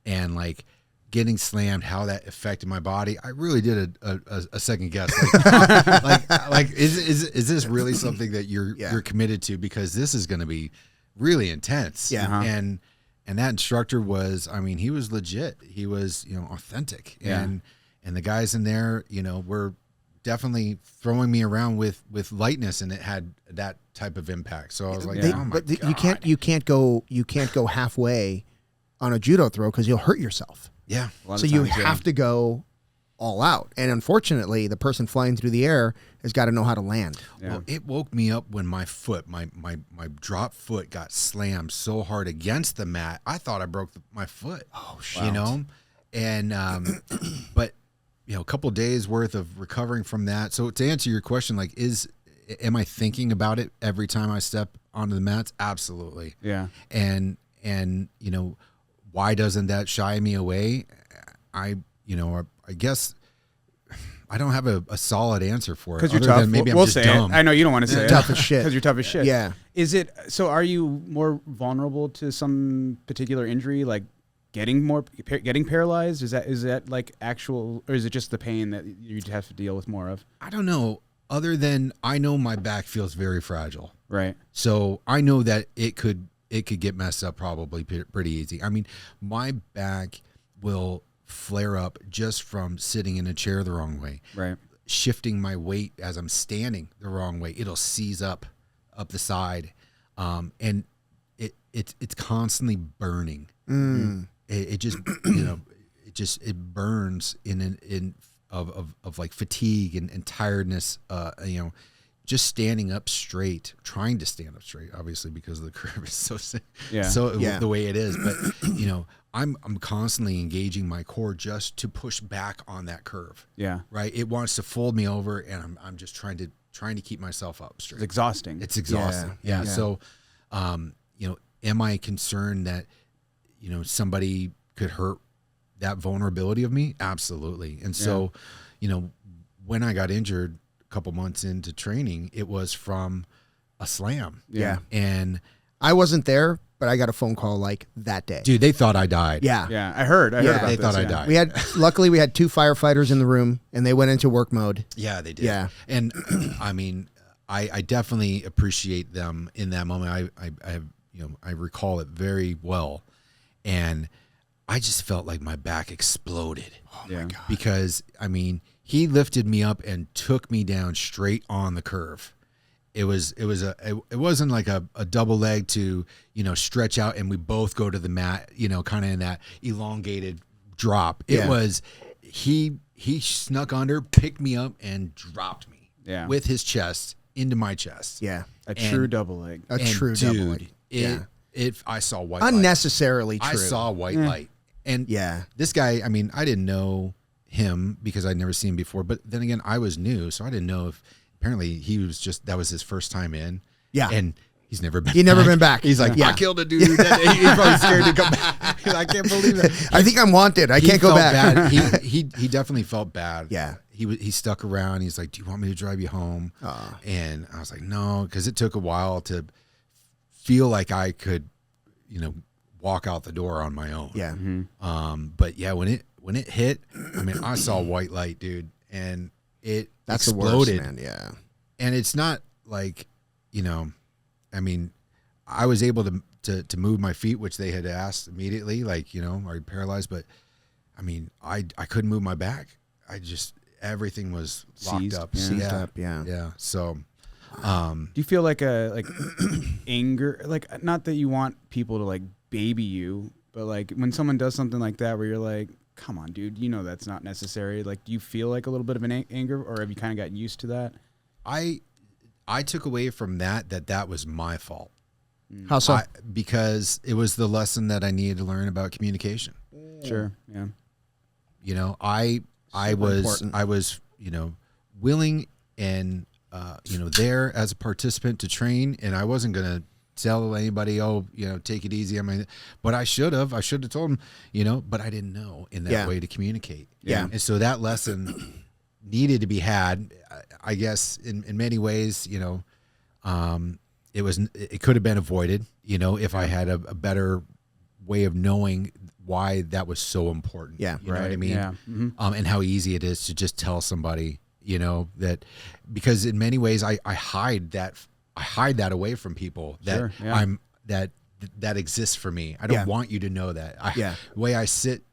and like getting slammed, how that affected my body, I really did a second guess. Like is this really something that you're committed to? Because this is going to be really intense. Yeah. Uh-huh. And that instructor was, I mean, he was legit. He was, authentic. Yeah. And the guys in there, were definitely throwing me around with lightness, and it had that type of impact. So I was like, oh my God. You can't go halfway on a judo throw because you'll hurt yourself. Yeah. So you have to go all out. And unfortunately, the person flying through the air has got to know how to land. Yeah. Well, it woke me up when my foot, my drop foot got slammed so hard against the mat. I thought I broke my foot. Oh, shit. And, but, a couple of days worth of recovering from that. So to answer your question, like, am I thinking about it every time I step onto the mats? Absolutely. Yeah. And, why doesn't that shy me away? I guess I don't have a solid answer for it. Because you're tough. Maybe we'll I'm just say dumb. it. I know you don't want to say it. Tough as shit. Because you're tough as shit. Yeah. So are you more vulnerable to some particular injury, like getting paralyzed? Is that like actual, or is it just the pain that you have to deal with more of? I don't know. other than I know my back feels very fragile. Right. So I know that it could get messed up probably pretty easy. I mean, my back will flare up just from sitting in a chair the wrong way. Right. Shifting my weight as I'm standing the wrong way. It'll seize up the side. And it's constantly burning. It just, it burns of like fatigue and tiredness, just standing up straight, trying to stand up straight, obviously, because the curve is the way it is. But, I'm constantly engaging my core just to push back on that curve. Yeah. Right. It wants to fold me over, and I'm just trying to keep myself up straight. It's exhausting. It's exhausting. Yeah. So, am I concerned that, somebody could hurt that vulnerability of me? Absolutely. And so, when I got injured a couple months into training, it was from a slam. Yeah. And I wasn't there, but I got a phone call like that day. Dude, they thought I died. Yeah. Yeah. I heard about they this, thought I died. Luckily we had 2 firefighters in the room, and they went into work mode. Yeah, they did. Yeah. And I mean, I definitely appreciate them in that moment. I recall it very well. And I just felt like my back exploded. Oh my God. Because I mean, he lifted me up and took me down straight on the curve. It wasn't like a double leg to, stretch out and we both go to the mat, kind of in that elongated drop. It was, he snuck under, picked me up and dropped me with his chest into my chest. Yeah. A true double leg. A true double leg. I saw white unnecessarily light. true. I saw white light. And this guy, I mean, I didn't know him because I'd never seen him before, but then again, I was new, so I didn't know if apparently that was his first time in. Yeah. And he's never been back. He's like, I killed a dude that day. He's probably scared to come back. He's like, I can't believe it. I think I'm wanted. I can't go back. Bad. He definitely felt bad. Yeah. He stuck around. He's like, do you want me to drive you home? And I was like, no, because it took a while to feel like I could, walk out the door on my own. Yeah. Mm-hmm. But yeah, when it hit, I mean, I saw white light, dude, and that's exploded. The worst, man. Yeah. And it's not like, I mean, I was able to move my feet, which they had asked immediately, like, are you paralyzed? But I mean, I couldn't move my back. Everything was locked up. Seized up. Yeah. Yeah. So, do you feel like anger, like, not that you want people to like baby you, but like when someone does something like that where you're like, come on, dude, that's not necessary. Like, do you feel like a little bit of an anger, or have you kind of gotten used to that? I took away from that was my fault. How so? Because it was the lesson that I needed to learn about communication. Sure. Yeah. I was willing and there as a participant to train, and I wasn't gonna tell anybody, take it easy. I mean, but I should have told them, but I didn't know in that way to communicate. Yeah. And so that lesson needed to be had, I guess, in many ways, it could have been avoided, if I had a better way of knowing why that was so important. Yeah. You know what I mean? Yeah. Mm-hmm. And how easy it is to just tell somebody, that, because in many ways I hide that away from people, that that exists for me. I don't want you to know that. The way I sit,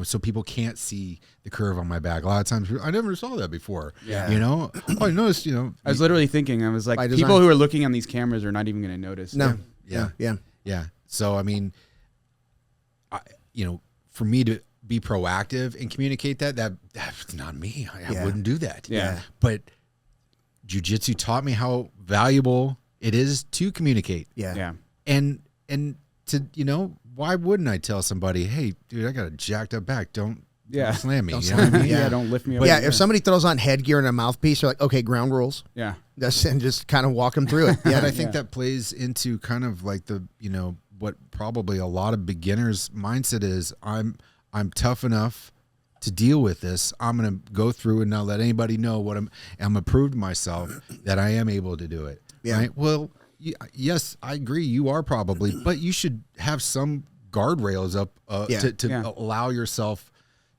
so people can't see the curve on my back. A lot of times, I never saw that before. Yeah. I noticed, I was literally thinking, I was like, people who are looking on these cameras are not even going to notice. No. Yeah. So, I mean, for me to be proactive and communicate that's not me. I wouldn't do that. Yeah. But jiu-jitsu taught me how valuable it is to communicate. Yeah. And to, why wouldn't I tell somebody, hey, dude, I got a jacked up back. Don't slam me. Don't slam me. Yeah. Don't lift me up. Yeah. If somebody throws on headgear and a mouthpiece, you're like, okay, ground rules. Yeah. And just kind of walk them through it. Yeah. But I think that plays into kind of like the, what probably a lot of beginners' mindset is, I'm tough enough to deal with this. I'm going to go through and not let anybody know what I'm going to prove to myself that I am able to do it. Yeah. Right? Well, yes, I agree. You are probably, but you should have some guardrails up to allow yourself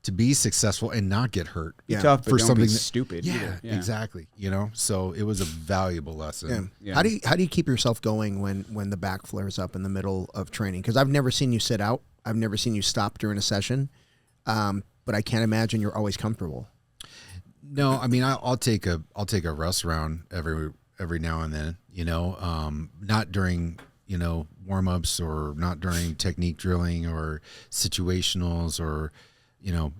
to be successful and not get hurt. Be tough, but for don't something be stupid. Yeah, exactly. You know, so it was a valuable lesson. Yeah. How do you keep yourself going when the back flares up in the middle of training? Because I've never seen you sit out. I've never seen you stop during a session. But I can't imagine you're always comfortable. No, I mean, I'll take a rest round every now and then, you know, not during, you know, warm-ups or not during technique drilling or situationals or, you know,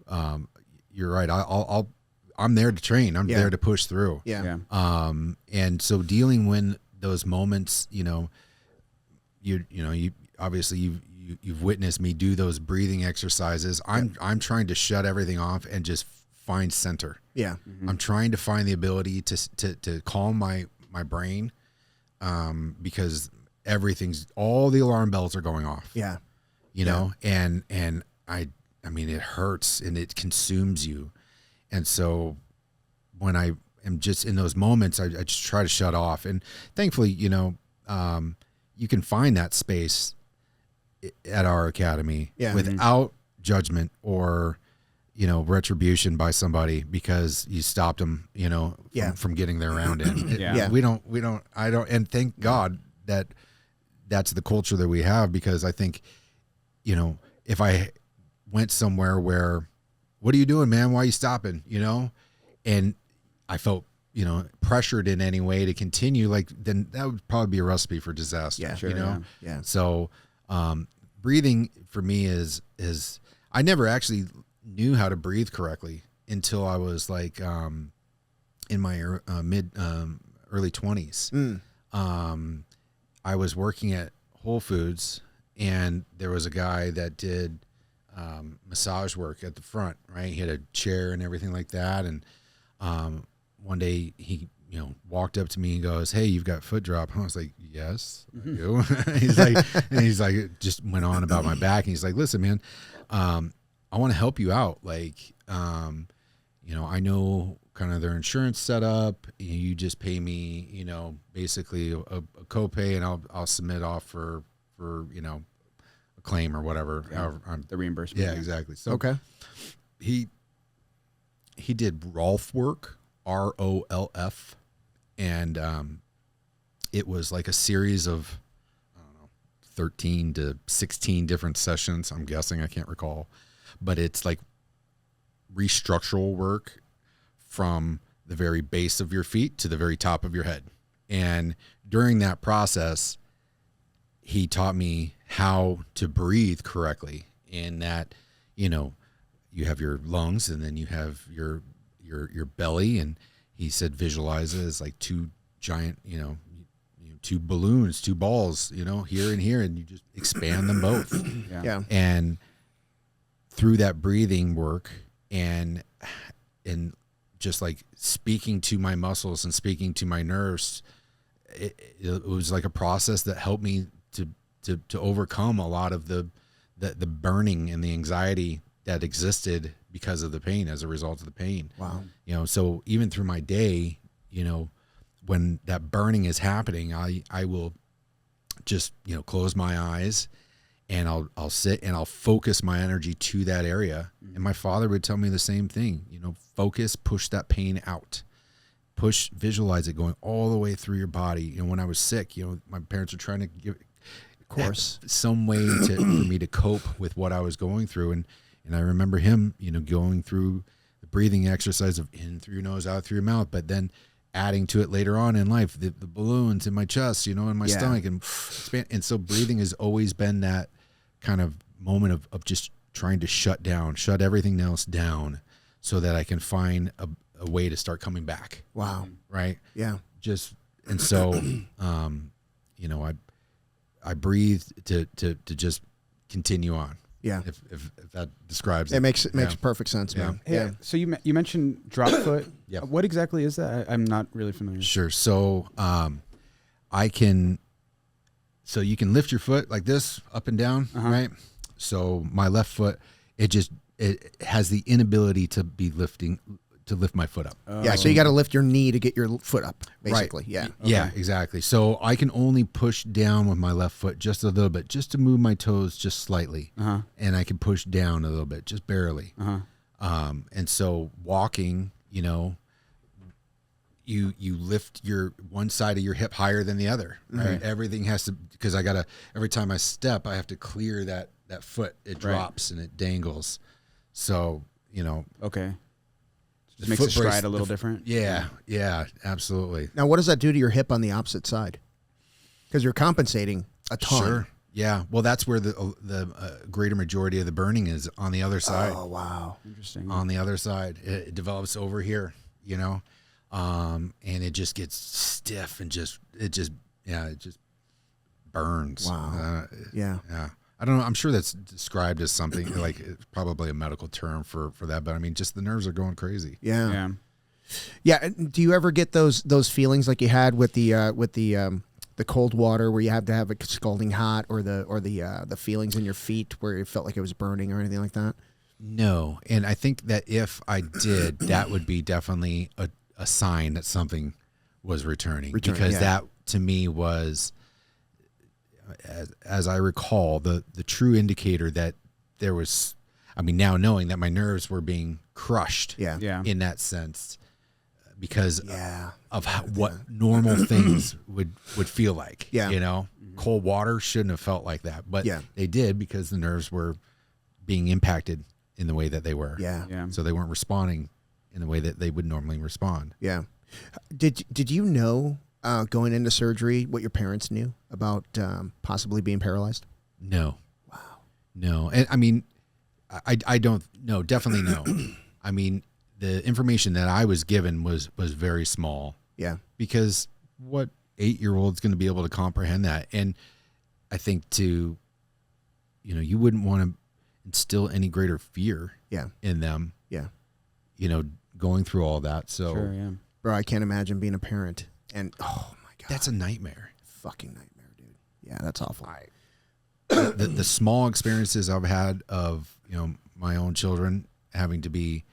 you're right. I'm there to train. I'm there to push through. Yeah. And so dealing when those moments, you know, you obviously you've witnessed me do those breathing exercises. I'm trying to shut everything off and just find center. Yeah. I'm trying to find the ability to calm my brain, because all the alarm bells are going off. Yeah. You know, and I mean, it hurts and it consumes you. And so when I am just in those moments, I just try to shut off. And thankfully, you know, you can find that space at our academy without judgment or, you know, retribution by somebody because you stopped them, you know, from getting their round in. I don't, and thank God that that's the culture that we have, because I think, you know, if I went somewhere where, what are you doing, man? Why are you stopping? You know? And I felt, you know, pressured in any way to continue, like, then that would probably be a recipe for disaster. Yeah, sure, you know? Yeah. So, breathing for me is I never actually knew how to breathe correctly until I was like, in my early 20s. I was working at Whole Foods, and there was a guy that did massage work at the front, right? He had a chair and everything like that. And one day he, you know, walked up to me and goes, "Hey, you've got foot drop." And I was like, "Yes, I do." he's like, just went on about my back. And he's like, "Listen, man, I want to help you out. Like, you know, I know kind of their insurance setup. You just pay me, you know, basically a copay, and I'll submit off for, you know, a claim or whatever." The reimbursement. Yeah, exactly. So Okay. He did Rolf work, ROLF, and it was like a series of, I don't know, 13 to 16 different sessions. I'm guessing, I can't recall, but it's like restructural work from the very base of your feet to the very top of your head. And during that process, he taught me how to breathe correctly, in that, you know, you have your lungs and then you have your belly. And he said, visualize it as like two giant, you know, two balloons, two balls, you know, here and here, and you just expand them both. Yeah. And through that breathing work and just like speaking to my muscles and speaking to my nerves, it was like a process that helped me to overcome a lot of the burning and the anxiety that existed because of the pain, as a result of the pain. Wow. You know, so even through my day, you know, when that burning is happening, I will just, you know, close my eyes and I'll sit and I'll focus my energy to that area. And my father would tell me the same thing, you know, focus, push that pain out, visualize it going all the way through your body. You know, when I was sick, you know, my parents were trying to give, of course, some way for me to cope with what I was going through. And I remember him, you know, going through the breathing exercise of in through your nose, out through your mouth, but then adding to it later on in life, the balloons in my chest, you know, in my stomach, and so breathing has always been that kind of moment of just trying to shut everything else down so that I can find a way to start coming back. Wow. Right. Yeah. And so, you know, I breathe to just continue on. Yeah. If that describes it. It makes perfect sense, man. Hey, Yeah. So you mentioned drop foot. Yeah. What exactly is that? I'm not really familiar. Sure. So, you can lift your foot like this up and down, right? So my left foot, it has the inability to lift my foot up. Yeah. So you got to lift your knee to get your foot up, basically. Right. Yeah. Yeah, exactly. So I can only push down with my left foot just a little bit, just to move my toes just slightly. And I can push down a little bit, just barely. And so walking, you know, you lift your one side of your hip higher than the other, right? Everything has to, because every time I step, I have to clear that foot. It drops and it dangles. So, you know. Okay. Just makes the stride a little different. Yeah, absolutely. Now, what does that do to your hip on the opposite side? Because you're compensating a ton. Sure. Yeah. Well, that's where the greater majority of the burning is, on the other side. Oh, wow. Interesting. On the other side. It develops over here, you know, and it just gets stiff and it just burns. Wow. Yeah. I don't know. I'm sure that's described as something like it's probably a medical term for that, but I mean, just the nerves are going crazy. Yeah. Do you ever get those feelings like you had with the cold water, where you have to have it scalding hot, or the feelings in your feet where it felt like it was burning or anything like that? No. And I think that if I did, that would be definitely a sign that something was returning because that to me was, as I recall, the true indicator that there was, I mean, now knowing that my nerves were being crushed in that sense, because of what normal things would feel like, you know, cold water shouldn't have felt like that, but they did, because the nerves were being impacted in the way that they were. So they weren't responding in the way that they would normally respond. Did you know, going into surgery, what your parents knew about possibly being paralyzed? No. Wow. No. And I mean, I don't know. Definitely no. I mean, the information that I was given was very small. Because what 8-year-old's going to be able to comprehend that? And I think you wouldn't want to instill any greater fear in them. You know, going through all that. So, bro, I can't imagine being a parent. And oh my God, that's a nightmare. Fucking nightmare, dude. Yeah, that's awful. The small experiences I've had of, you know, my own children having to be,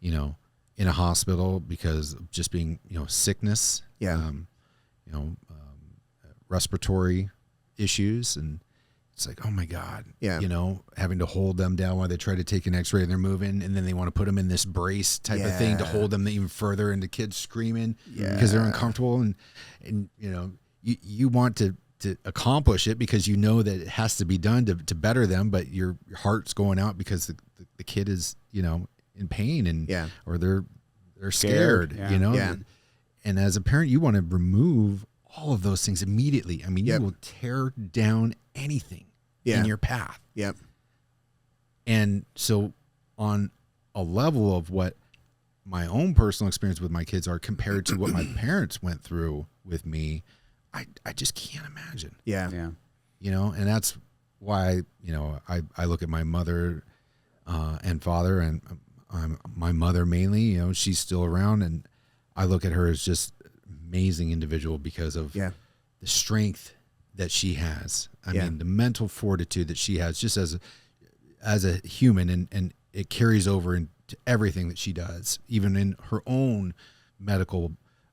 you know, in a hospital because of just being, you know, sickness, respiratory issues, and it's like, oh my God, you know, having to hold them down while they try to take an x-ray and they're moving, and then they want to put them in this brace type of thing to hold them even further, and the kids screaming because they're uncomfortable, and you know, you want to accomplish it because you know that it has to be done to better them, but your heart's going out because the kid is, you know, in pain, and or they're scared, you know, and as a parent you want to remove all of those things immediately. I mean, you will tear down anything in your path. And so on a level of what my own personal experience with my kids are compared to what my parents went through with me, I just can't imagine. You know, and that's why, you know, I look at my mother and father, and my mother mainly, you know, she's still around, and I look at her as just amazing individual because of the strength that she has. I mean, the mental fortitude that she has just as a human, and it carries over into everything that she does, even in her own medical,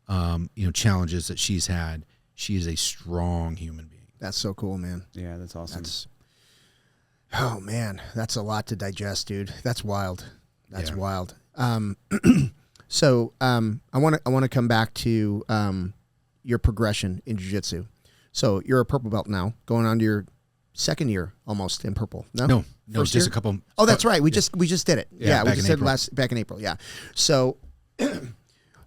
you know, challenges that she's had. She is a strong human being. That's so cool, man. Yeah, that's awesome. Oh man, that's a lot to digest, dude. That's wild. That's wild. So I want to come back to your progression in jiu-jitsu. So you're a purple belt now, going on to your second year almost in purple. No, First just year? A couple. Oh, that's right. We just did it. Yeah, we just did back in April. Yeah. So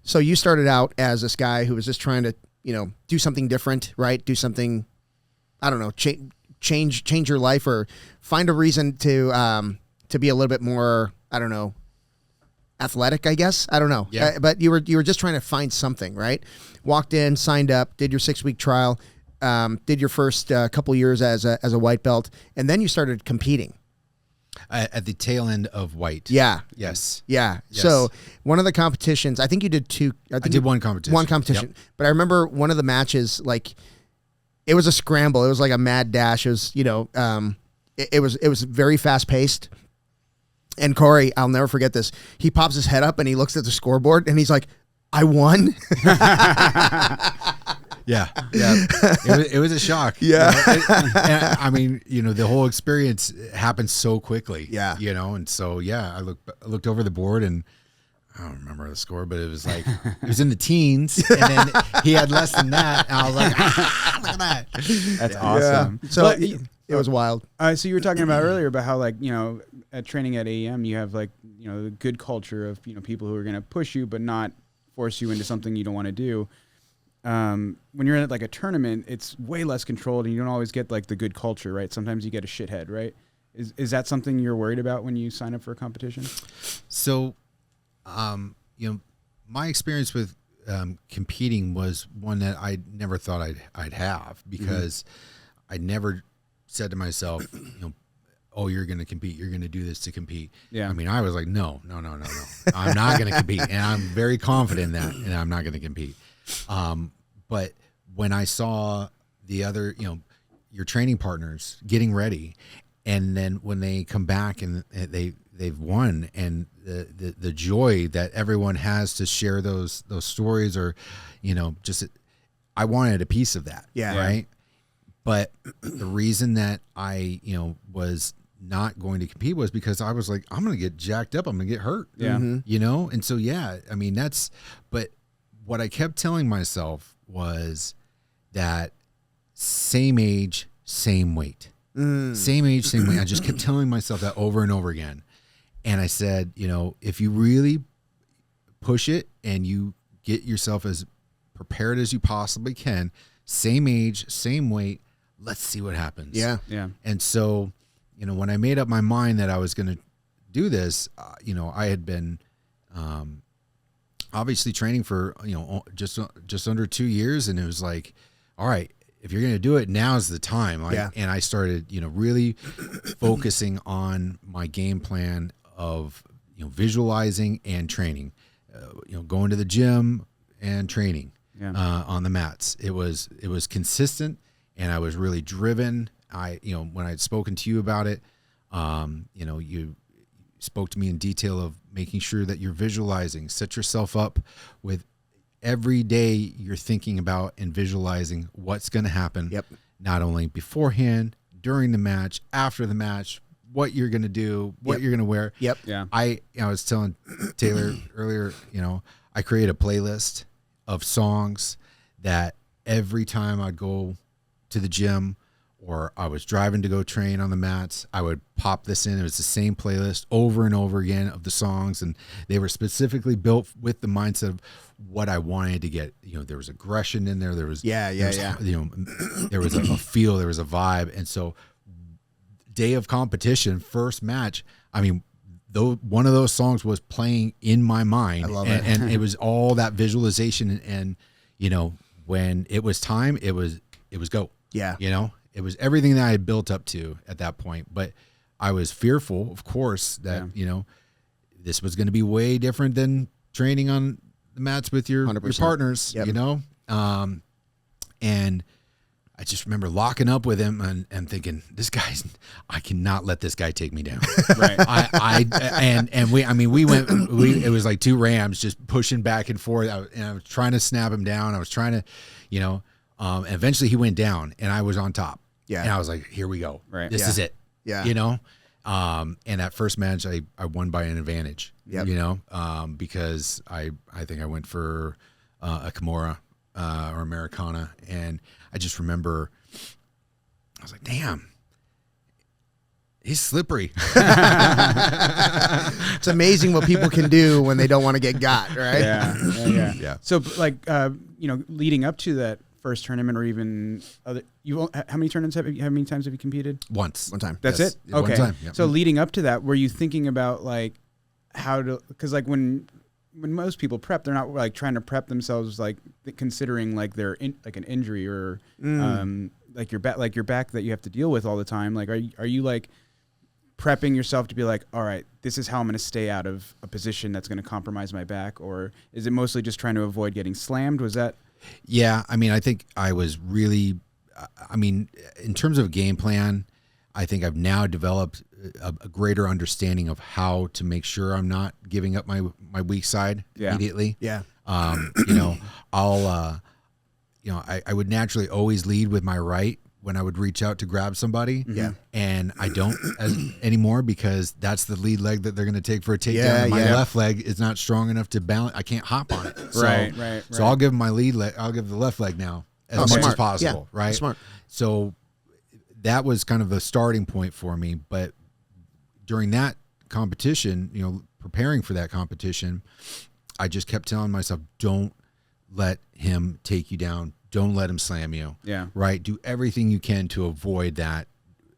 so you started out as this guy who was just trying to, you know, do something different, right? Do something, I don't know, change your life, or find a reason to be a little bit more, I don't know, athletic, I guess. I don't know. But you were just trying to find something, right? Walked in, signed up, did your 6-week trial, did your first couple years as a white belt, and then you started competing. At the tail end of white. Yes. So one of the competitions, I think you did two. I did one competition. But I remember one of the matches, like, it was a scramble. It was like a mad dash. It was, you know, it was very fast paced. And Cory, I'll never forget this. He pops his head up and he looks at the scoreboard and he's like, I won. Yeah. It was a shock. Yeah. And, I mean, the whole experience happened so quickly. Yeah. And so I looked over the board and I don't remember the score, but it was like it was in the teens, and then he had less than that. And I was like, look at that. That's awesome. Yeah. So it was wild. So you were talking about earlier about how at training at AEM you have the good culture of people who are going to push you but not force you into something you don't want to do. When you're at a tournament, it's way less controlled, and you don't always get the good culture, right? Sometimes you get a shithead, right? Is that something you're worried about when you sign up for a competition? So, my experience with competing was one that I never thought I'd have, because I never said to myself, oh, you're going to compete. You're going to do this to compete. Yeah. I mean, I was like, no. I'm not going to compete. And I'm very confident in that, and I'm not going to compete. But when I saw the other, your training partners getting ready, and then when they come back and they've won, and the joy that everyone has to share those stories, or I wanted a piece of that. Yeah. Right. But the reason that I was not going to compete was because I was like, I'm going to get jacked up, I'm going to get hurt. Yeah. And so I mean, but what I kept telling myself was that same age, same weight. Same age, same weight. I just kept telling myself that over and over again. And I said, if you really push it and you get yourself as prepared as you possibly can, same age, same weight, let's see what happens. Yeah. Yeah. And so, when I made up my mind that I was going to do this, I had been obviously training for, just under 2 years. And it was like, all right, if you're going to do it, now's the time. And I started, really focusing on my game plan of, visualizing and training, going to the gym and training on the mats. It was consistent, and I was really driven. When I'd spoken to you about it, you spoke to me in detail of making sure that you're visualizing, set yourself up with every day you're thinking about and visualizing what's going to happen. Yep. Not only beforehand, during the match, after the match, what you're going to do, what you're going to wear. Yep. Yeah. I was telling Taylor earlier, I create a playlist of songs that every time I'd go to the gym or I was driving to go train on the mats, I would pop this in. It was the same playlist over and over again of the songs, and they were specifically built with the mindset of what I wanted to get. There was aggression in there. There was there was a feel, there was a vibe. And so day of competition, first match, I mean, though one of those songs was playing in my mind. I love it. And it was all that visualization, and when it was time, it was go. Yeah. It was everything that I had built up to at that point. But I was fearful, of course, that, this was going to be way different than training on the mats with your partners, Yep. And I just remember locking up with him and thinking, I cannot let this guy take me down. Right. It was like two rams just pushing back and forth. I was trying to snap him down. I was trying to, and eventually he went down and I was on top. Yeah. And I was like, here we go. Right. This is it. Yeah. And that first match I won by an advantage. Yep. Because I think I went for a Kimura or Americana, and I just remember I was like, damn, he's slippery. It's amazing what people can do when they don't want to get got, right? Yeah. So leading up to that first tournament, or even other, how many times have you competed? Once. One time. That's Yes. it? Okay. One time. Yep. So leading up to that, were you thinking about how to, because when most people prep, they're not trying to prep themselves, considering they're an injury or your back that you have to deal with all the time. Are you prepping yourself to be all right, this is how I'm going to stay out of a position that's going to compromise my back? Or is it mostly just trying to avoid getting slammed? Was that? Yeah. I mean, I think I was really, in terms of game plan, I think I've now developed a greater understanding of how to make sure I'm not giving up my weak side immediately. Yeah. I'll, you know, I would naturally always lead with my right when I would reach out to grab somebody. Yeah. And I don't anymore because that's the lead leg that they're going to take for a takedown. Yeah, And my yeah. left leg is not strong enough to balance. I can't hop on it. So, Right. So I'll give my lead leg. I'll give the left leg now as much smart. as possible. Yeah, right. smart. So that was kind of a starting point for me. But during that competition, you know, preparing for that competition, I just kept telling myself, don't let him take you down. Don't let him slam you. Yeah. Right. Do everything you can to avoid that.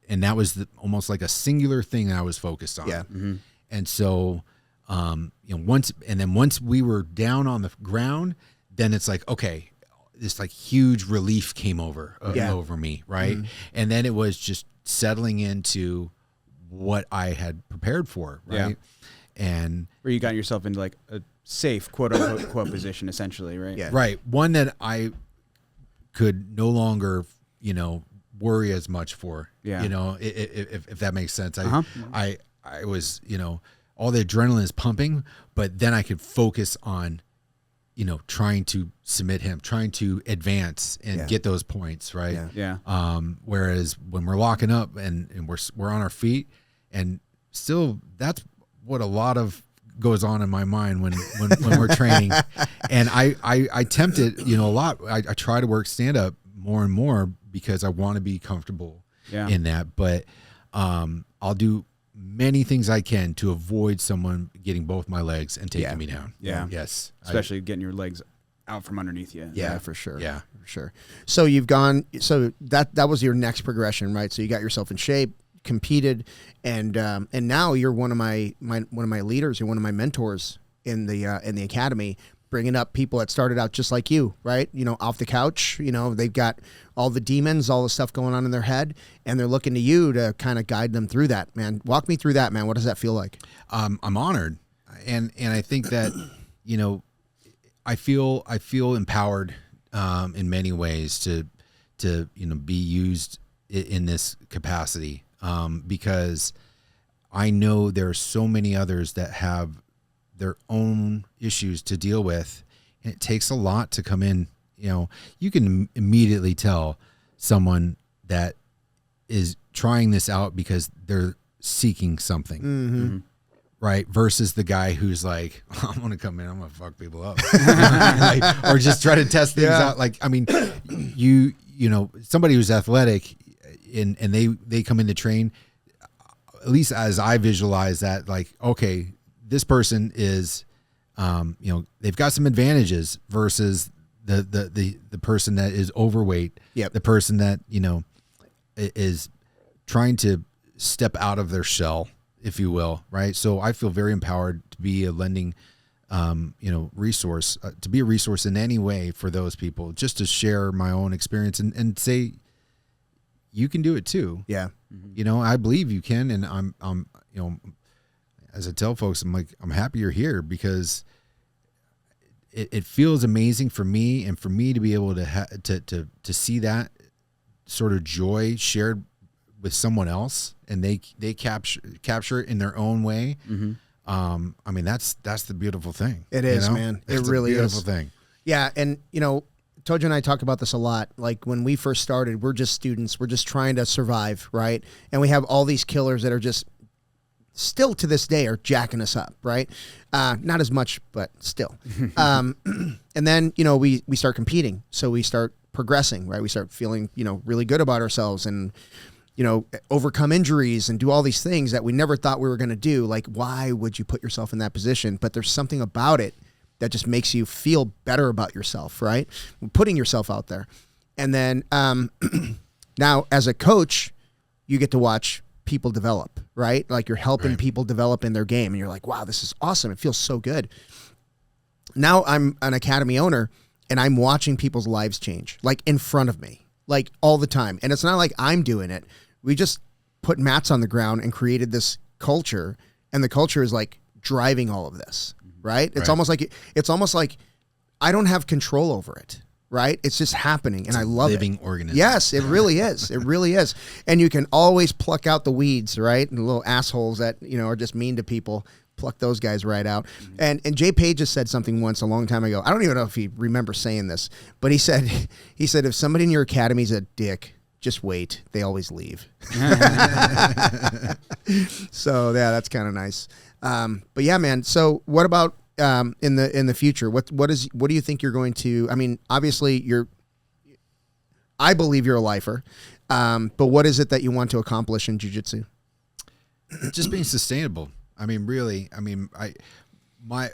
And that was almost like a singular thing that I was focused on. Yeah. And so, you know, once we were down on the ground, then it's like, okay, this like huge relief came over me. Right. And then it was just settling into what I had prepared for. Right. Yeah. And where you got yourself into like a safe quote unquote quote position, essentially. Right. Yeah. right. One that I could no longer, you know, worry as much for, Yeah. you know, if that makes sense. Uh-huh. I was, you know, all the adrenaline is pumping, but then I could focus on, you know, trying to submit him, trying to advance and get those points. Right. Yeah. Whereas when we're locking up and we're on our feet, and still that's what a lot of goes on in my mind when we're training. And I tempt it, you know, a lot. I try to work stand up more and more because I want to be comfortable in that. But I'll do many things I can to avoid someone getting both my legs and taking me down. Yeah. Yes. Especially getting your legs out from underneath you. Yeah, for sure. Yeah. For sure. So you've gone, so that was your next progression, right? So you got yourself in shape, competed, and now you're one of my leaders. You're one of my mentors in the academy, bringing up people that started out just like you, right? You know, off the couch. You know, they've got all the demons, all the stuff going on in their head, and they're looking to you to kind of guide them through that. Man, walk me through that, man. What does that feel like? I'm honored, and I think that, you know, I feel empowered in many ways to you know, be used in this capacity. Because I know there are so many others that have their own issues to deal with. And it takes a lot to come in. You know, you can immediately tell someone that is trying this out because they're seeking something, right? Versus the guy who's like, I'm going to come in, I'm going to fuck people up. Like, or just try to test things out. Like, I mean, you know, somebody who's athletic, and they come in to train, at least as I visualize that, like, okay, this person is, you know, they've got some advantages versus the person that is overweight, the person that, you know, is trying to step out of their shell, if you will, right? So I feel very empowered to be a lending, you know, resource, to be a resource in any way for those people, just to share my own experience and say, you can do it too. Yeah. You know, I believe you can. And I'm, you know, as I tell folks, I'm like, I'm happy you're here because it feels amazing for me, and for me to be able to see that sort of joy shared with someone else, and they capture it in their own way. I mean, that's the beautiful thing. It is, you know? man. It's It really a beautiful is. thing. Yeah. And, you know, Tojo and I talk about this a lot. Like when we first started, we're just students. We're just trying to survive, right? And we have all these killers that are just still to this day are jacking us up, right? Not as much, but still. And then, you know, we start competing. So we start progressing, right? We start feeling, you know, really good about ourselves and, you know, overcome injuries and do all these things that we never thought we were going to do. Like, why would you put yourself in that position? But there's something about it that just makes you feel better about yourself, right? Putting yourself out there. And then now as a coach, you get to watch people develop, right? Like you're helping people develop in their game, and you're like, wow, this is awesome. It feels so good. Now I'm an academy owner, and I'm watching people's lives change, like in front of me, like all the time. And it's not like I'm doing it. We just put mats on the ground and created this culture, and the culture is like driving all of this. Right? It's almost like I don't have control over it. Right? It's just happening, and I love it. Living organism. Yes, it really is. It really is. And you can always pluck out the weeds, right? And the little assholes that, you know, are just mean to people. pluck those guys right out. And Jay Page has said something once a long time ago. I don't even know if he remembers saying this, but he said if somebody in your academy's a dick, just wait. They always leave. So yeah, that's kind of nice. But yeah, man. So what about in the future? What do you think you're going to? I mean, obviously I believe you're a lifer. But what is it that you want to accomplish in jiu-jitsu? Just being sustainable. I mean, really. I mean, my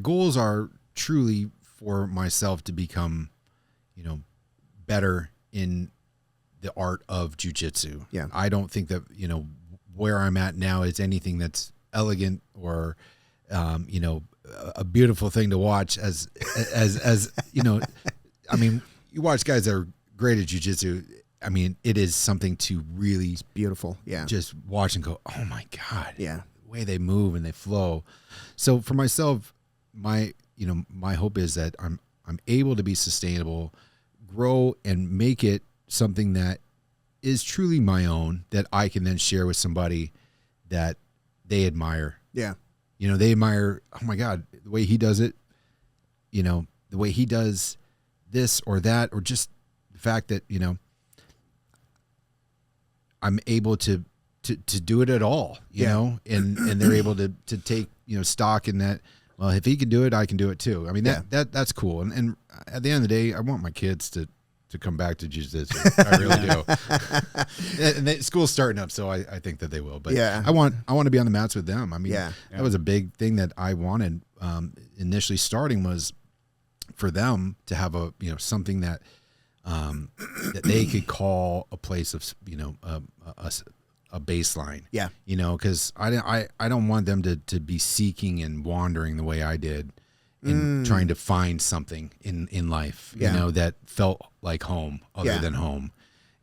goals are truly for myself to become, better in the art of jiu-jitsu. Yeah. I don't think that, where I'm at now is anything that's elegant or, a beautiful thing to watch as I mean, you watch guys that are great at jiu-jitsu. I mean, it is something to really it's beautiful. Yeah. Just watch and go, oh my God. Yeah. The way they move and they flow. So for myself, my hope is that I'm able to be sustainable, grow and make it something that is truly my own, that I can then share with somebody that they admire. Yeah. They admire, oh my God, the way he does it, the way he does this or that, or just the fact that, I'm able to do it at all, you know, and they're able to take, stock in that. Well, if he can do it, I can do it too. I mean, that's cool. And at the end of the day, I want my kids to come back to jiu-jitsu. I really do. And school's starting up, so I think that they will. But yeah, I want to be on the mats with them. I mean, that was a big thing that I wanted initially starting, was for them to have a, something that that they could call a place of, a baseline. Yeah. Because I don't want them to be seeking and wandering the way I did in trying to find something in life, that felt like home other than home.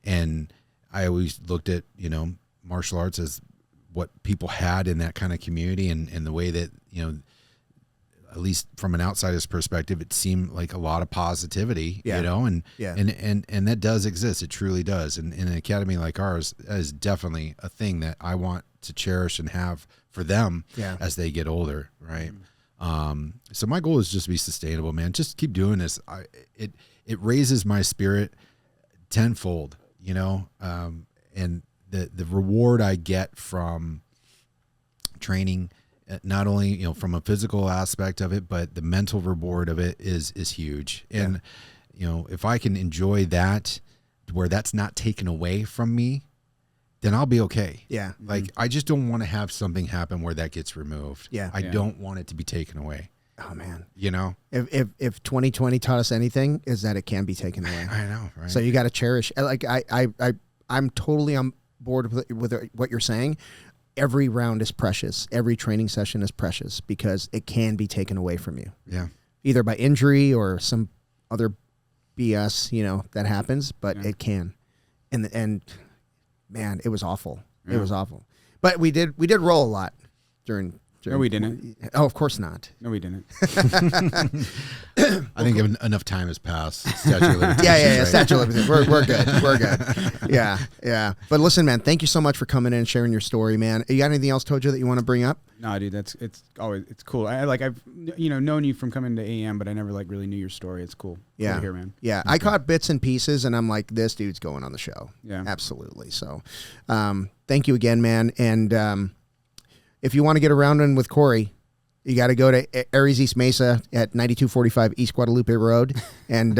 And I always looked at, martial arts as what people had in that kind of community, and the way that, at least from an outsider's perspective, it seemed like a lot of positivity, and that does exist. It truly does. And in an academy like ours, that is definitely a thing that I want to cherish and have for them as they get older. Right. So my goal is just to be sustainable, man. Just keep doing this. It raises my spirit tenfold, and the reward I get from training, not only from a physical aspect of it, but the mental reward of it is huge. And if I can enjoy that, where that's not taken away from me, then I'll be okay. Yeah. Like, I just don't want to have something happen where that gets removed. Yeah. I don't want it to be taken away. Oh man. If 2020 taught us anything, is that it can be taken away. I know, right? So you got to cherish. Like I'm totally on board with what you're saying. Every round is precious. Every training session is precious, because it can be taken away from you. Yeah. Either by injury or some other BS, that happens, but it can. And man, it was awful. Yeah. It was awful. But we did roll a lot during. No, we didn't. Oh, of course not. No, we didn't. I think enough time has passed. Statute of limitations. Yeah. Right? Statute of limitations. We're good. We're good. Yeah. But listen, man, thank you so much for coming in and sharing your story, man. You got anything else, Tojo, that you want to bring up? No, dude, it's cool. I've known you from coming to AM, but I never really knew your story. It's cool. Yeah. Cool to hear, man. Yeah. Okay. I caught bits and pieces, and I'm like, this dude's going on the show. Yeah. Absolutely. So, thank you again, man. And if you want to get around in with Cory, you got to go to Ares East Mesa at 9245 East Guadalupe Road, and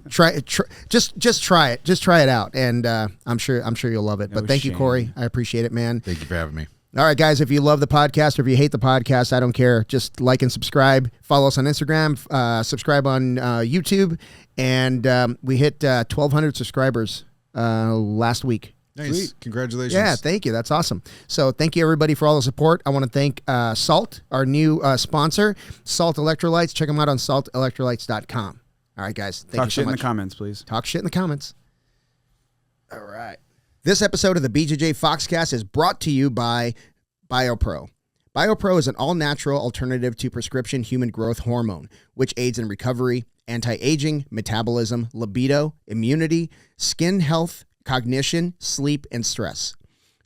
just try it. Just try it out, and I'm sure you'll love it. But thank you, Cory. I appreciate it, man. Thank you for having me. All right, guys, if you love the podcast or if you hate the podcast, I don't care. Just like and subscribe. Follow us on Instagram. Subscribe on YouTube. And we hit 1,200 subscribers last week. Nice. Sweet. Congratulations. Yeah, thank you. That's awesome. So thank you, everybody, for all the support. I want to thank Salt, our new sponsor, Salt Electrolytes. Check them out on saltelectrolytes.com. All right, guys. Thank you so much. Talk shit in the comments, please. Talk shit in the comments. All right. This episode of the BJJ Foxcast is brought to you by BioPro. BioPro is an all-natural alternative to prescription human growth hormone, which aids in recovery, anti-aging, metabolism, libido, immunity, skin health, cognition, sleep, and stress.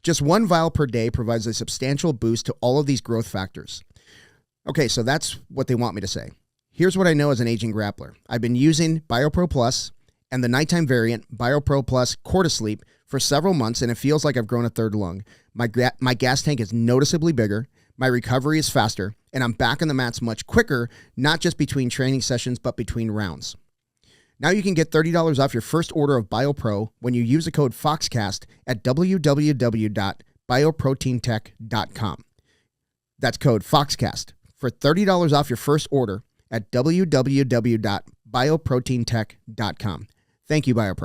Just 1 vial per day provides a substantial boost to all of these growth factors. Okay, so that's what they want me to say. Here's what I know as an aging grappler. I've been using BioPro Plus and the nighttime variant, BioPro Plus Cortisleep, for several months, and it feels like I've grown a third lung. My gas tank is noticeably bigger, my recovery is faster, and I'm back on the mats much quicker, not just between training sessions, but between rounds. Now you can get $30 off your first order of BioPro when you use the code FOXCAST at www.bioproteintech.com. That's code FOXCAST for $30 off your first order at www.bioproteintech.com. Thank you, BioPro.